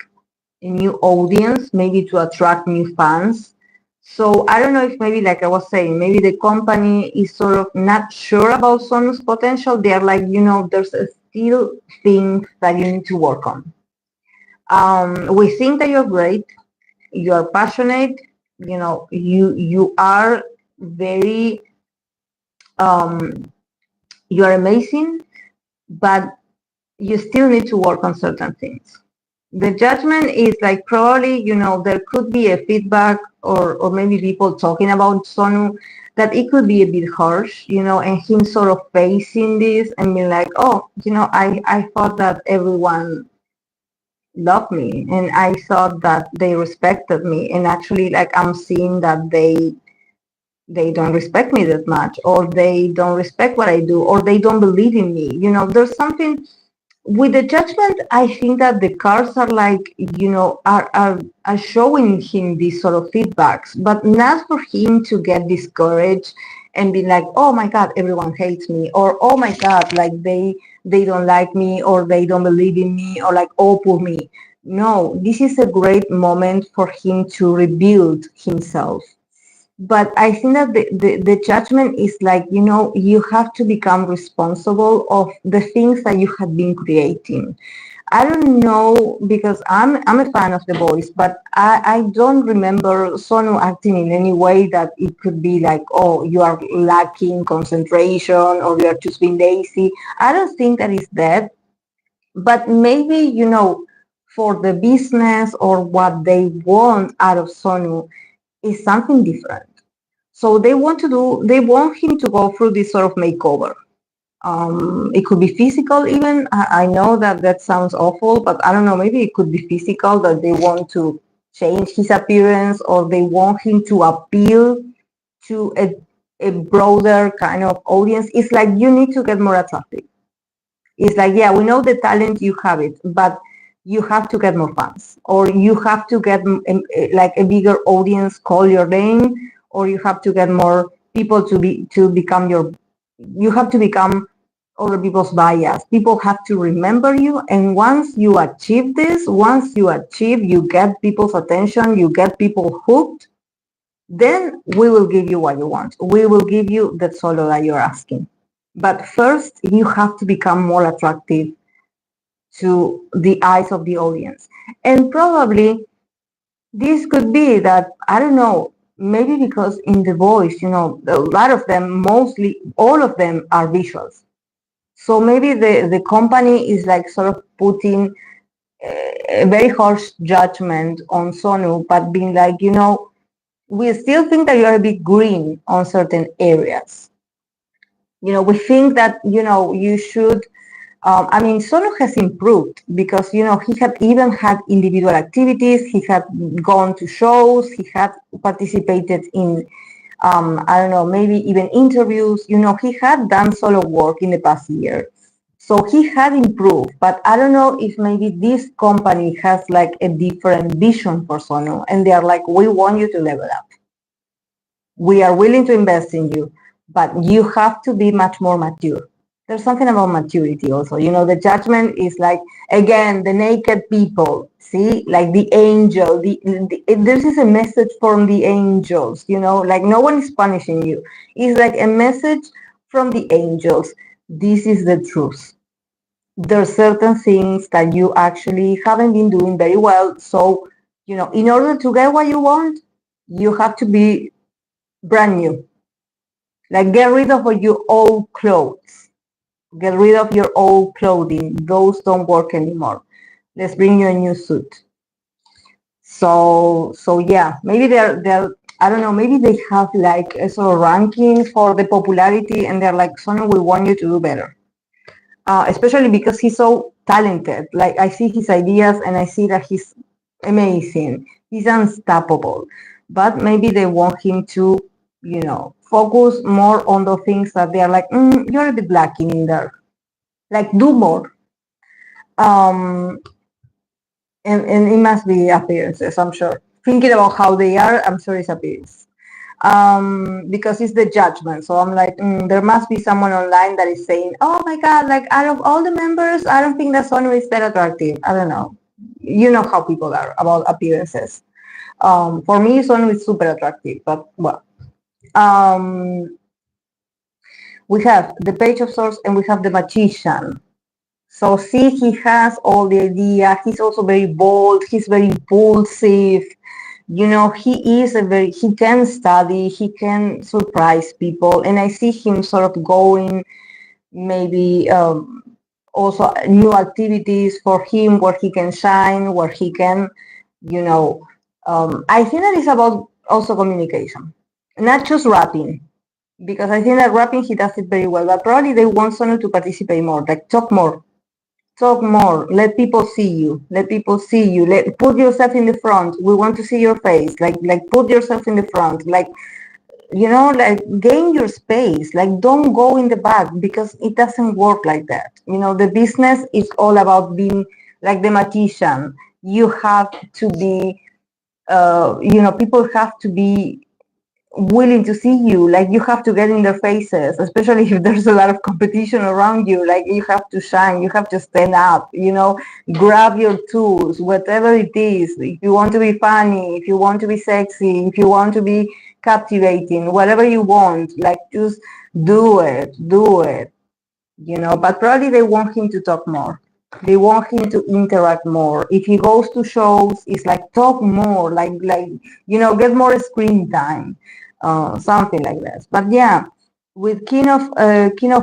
a new audience, maybe to attract new fans. So I don't know if maybe, like I was saying, maybe the company is sort of not sure about Sonu's potential. They're like, there's still things that you need to work on. We think that you're great. You are passionate. You are very, you are amazing, but you still need to work on certain things. The Judgment is like, probably, there could be a feedback, or maybe people talking about Sonu, that it could be a bit harsh, and him sort of facing this and being like, oh, I thought that everyone loved me, and I thought that they respected me, and actually, like, I'm seeing that they don't respect me that much, or they don't respect what I do, or they don't believe in me. There's something with the Judgment. I think that the cards are like, are showing him these sort of feedbacks, but not for him to get discouraged and be like, oh my God, everyone hates me, or oh my God, like they don't like me, or they don't believe in me, or like, oh, poor me. No, this is a great moment for him to rebuild himself. But I think that the judgment is like, you have to become responsible of the things that you have been creating. I don't know, because I'm a fan of The Voice, but I don't remember Sonu acting in any way that it could be like, oh, you are lacking concentration, or you are just being lazy. I don't think that is that. But maybe, for the business or what they want out of Sonu is something different. So they want him to go through this sort of makeover. It could be physical even. I know that that sounds awful, but I don't know, maybe it could be physical, that they want to change his appearance, or they want him to appeal to a broader kind of audience. It's like, you need to get more attractive. It's like, yeah, we know the talent, you have it, but you have to get more fans, or you have to get like a bigger audience call your name, or you have to get more people to become you have to become other people's bias. People have to remember you, and once you achieve this, you get people's attention, you get people hooked, then we will give you what you want. We will give you the solo that you're asking. But first, you have to become more attractive to the eyes of the audience. And probably this could be that, I don't know, maybe because in The Voice, a lot of them, mostly all of them are visuals. So maybe the company is like sort of putting a very harsh judgment on Sonu, but being like, we still think that you're a bit green on certain areas. We think that, you should, Sonu has improved, because, he had even had individual activities, he had gone to shows, he had participated in, I don't know, maybe even interviews, he had done solo work in the past year. So he had improved, but I don't know if maybe this company has like a different vision for Sonu, and they are like, we want you to level up. We are willing to invest in you, but you have to be much more mature. There's something about maturity also. The judgment is like, again, the naked people, see, like the angel. This is a message from the angels, like no one is punishing you. It's like a message from the angels. This is the truth. There are certain things that you actually haven't been doing very well. So, in order to get what you want, you have to be brand new. Like, get rid of your old clothes. Get rid of your old clothing. Those don't work anymore. Let's bring you a new suit. So yeah, maybe they're I don't know, maybe they have like a sort of ranking for the popularity, and they're like, Sonu, we want you to do better. Especially because he's so talented. Like, I see his ideas and I see that he's amazing. He's unstoppable. But maybe they want him to, focus more on the things that they are like, you're a bit lacking in there. Like, do more. And it must be appearances, I'm sure. Thinking about how they are, I'm sure it's appearance. Because it's the judgment. So I'm like, there must be someone online that is saying, oh my God, like, out of all the members, I don't think that Sonu is that attractive. I don't know. You know how people are about appearances. For me, Sonu is super attractive, but well. We have the Page of Swords and we have the Magician. So see, he has all the idea. He's also very bold. He's very impulsive. He can study. He can surprise people. And I see him sort of going maybe also new activities for him where he can shine, where he can, I think that it's about also communication, not just rapping. Because I think that rapping, he does it very well, but probably they want Sonu to participate more, like talk more, let people see you, put yourself in the front. We want to see your face, like put yourself in the front, like, like gain your space, like don't go in the back, because it doesn't work like that. The business is all about being like the magician. You have to be, people have to be willing to see you. Like you have to get in their faces, especially if there's a lot of competition around you. Like you have to shine, you have to stand up, grab your tools, whatever it is. If you want to be funny, if you want to be sexy, if you want to be captivating, whatever you want, like just do it. But probably they want him to talk more. They want him to interact more. If he goes to shows, it's like talk more, get more screen time, something like this. But yeah, with King of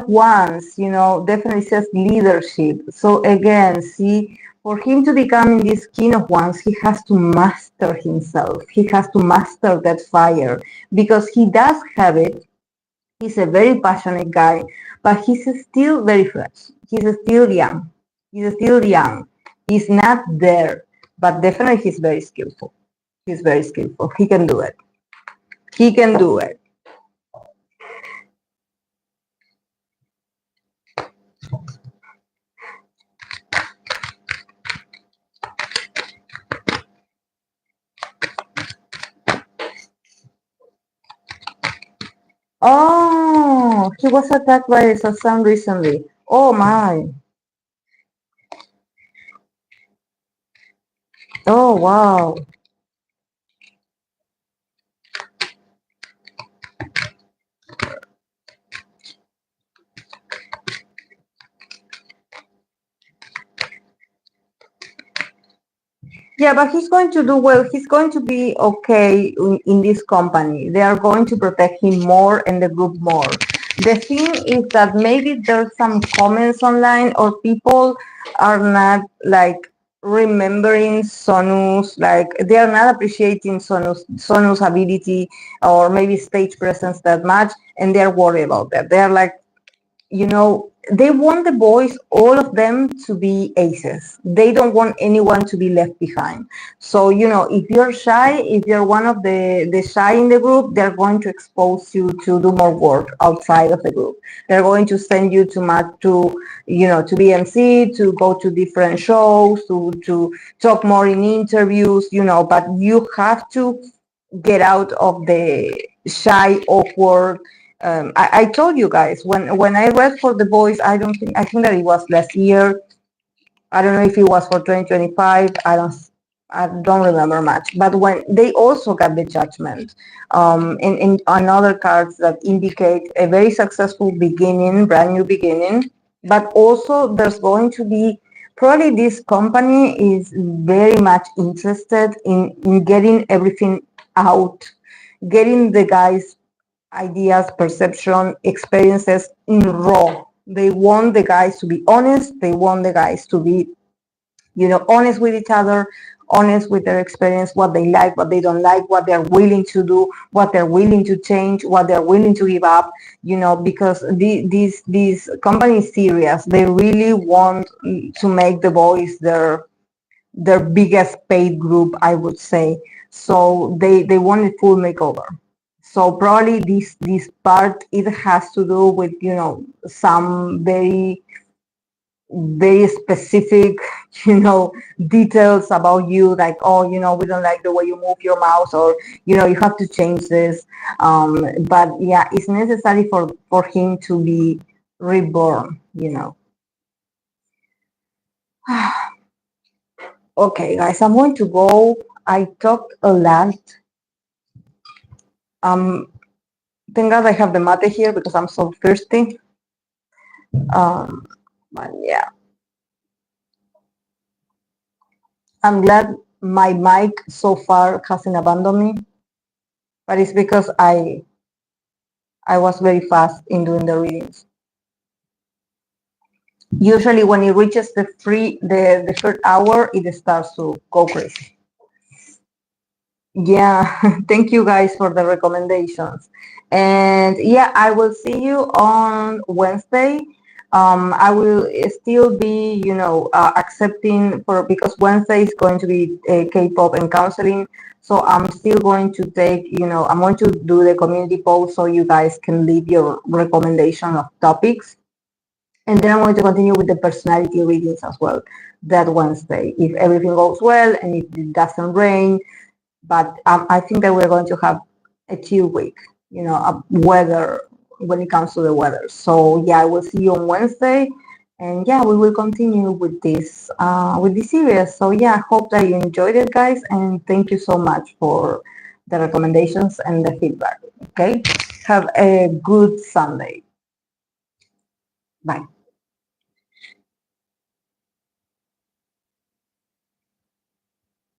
Wands, definitely says leadership. So again, see, for him to become this King of Wands, he has to master himself. He has to master that fire because he does have it. He's a very passionate guy, but he's still very fresh. He's still young. He's still young. He's not there, but definitely he's very skillful. He's very skillful. He can do it. He can do it. Oh, he was attacked by a Sasan recently. Oh my. Oh wow. Yeah, but he's going to do well. He's going to be okay in this company. They are going to protect him more and the group more. The thing is that maybe there's some comments online or people are not like remembering Sonu's, like they are not appreciating Sonu's ability or maybe stage presence that much, and they're worried about that. They're like, they want the boys, all of them, to be aces. They don't want anyone to be left behind. So, if you're shy, if you're one of the shy in the group, they're going to expose you to do more work outside of the group. They're going to send you to be MC, to go to different shows, to talk more in interviews, but you have to get out of the shy, awkward. I told you guys when I read for the boys, I think that it was last year. I don't know if it was for 2025. I don't remember much. But when they also got the judgment, in another cards that indicate a very successful beginning, brand new beginning. But also there's going to be probably this company is very much interested in getting everything out, getting the guys ideas, perception, experiences in raw. They want the guys to be honest. They want the guys to be, honest with each other, honest with their experience, what they like, what they don't like, what they're willing to do, what they're willing to change, what they're willing to give up, because these companies serious. They really want to make the boys their biggest paid group, I would say. So they want a full makeover. So probably this part, it has to do with some very very specific details about you, like, oh, we don't like the way you move your mouth, or you have to change this. But yeah, it's necessary for him to be reborn. Okay, guys, I'm going to go. I talked a lot. Thank God I have the mate here because I'm so thirsty. But yeah, I'm glad my mic so far hasn't abandoned me, but it's because I was very fast in doing the readings. Usually when it reaches the third hour, it starts to go crazy. Yeah, thank you guys for the recommendations. And yeah, I will see you on Wednesday. I will still be, accepting because Wednesday is going to be K-pop and counseling. So I'm still going to take, I'm going to do the community poll so you guys can leave your recommendation of topics. And then I'm going to continue with the personality readings as well that Wednesday, if everything goes well and if it doesn't rain. But I think that we're going to have a chill week, weather when it comes to the weather. So yeah, I will see you on Wednesday, and yeah, we will continue with this series. So yeah, I hope that you enjoyed it, guys, and thank you so much for the recommendations and the feedback. Okay, have a good Sunday. Bye.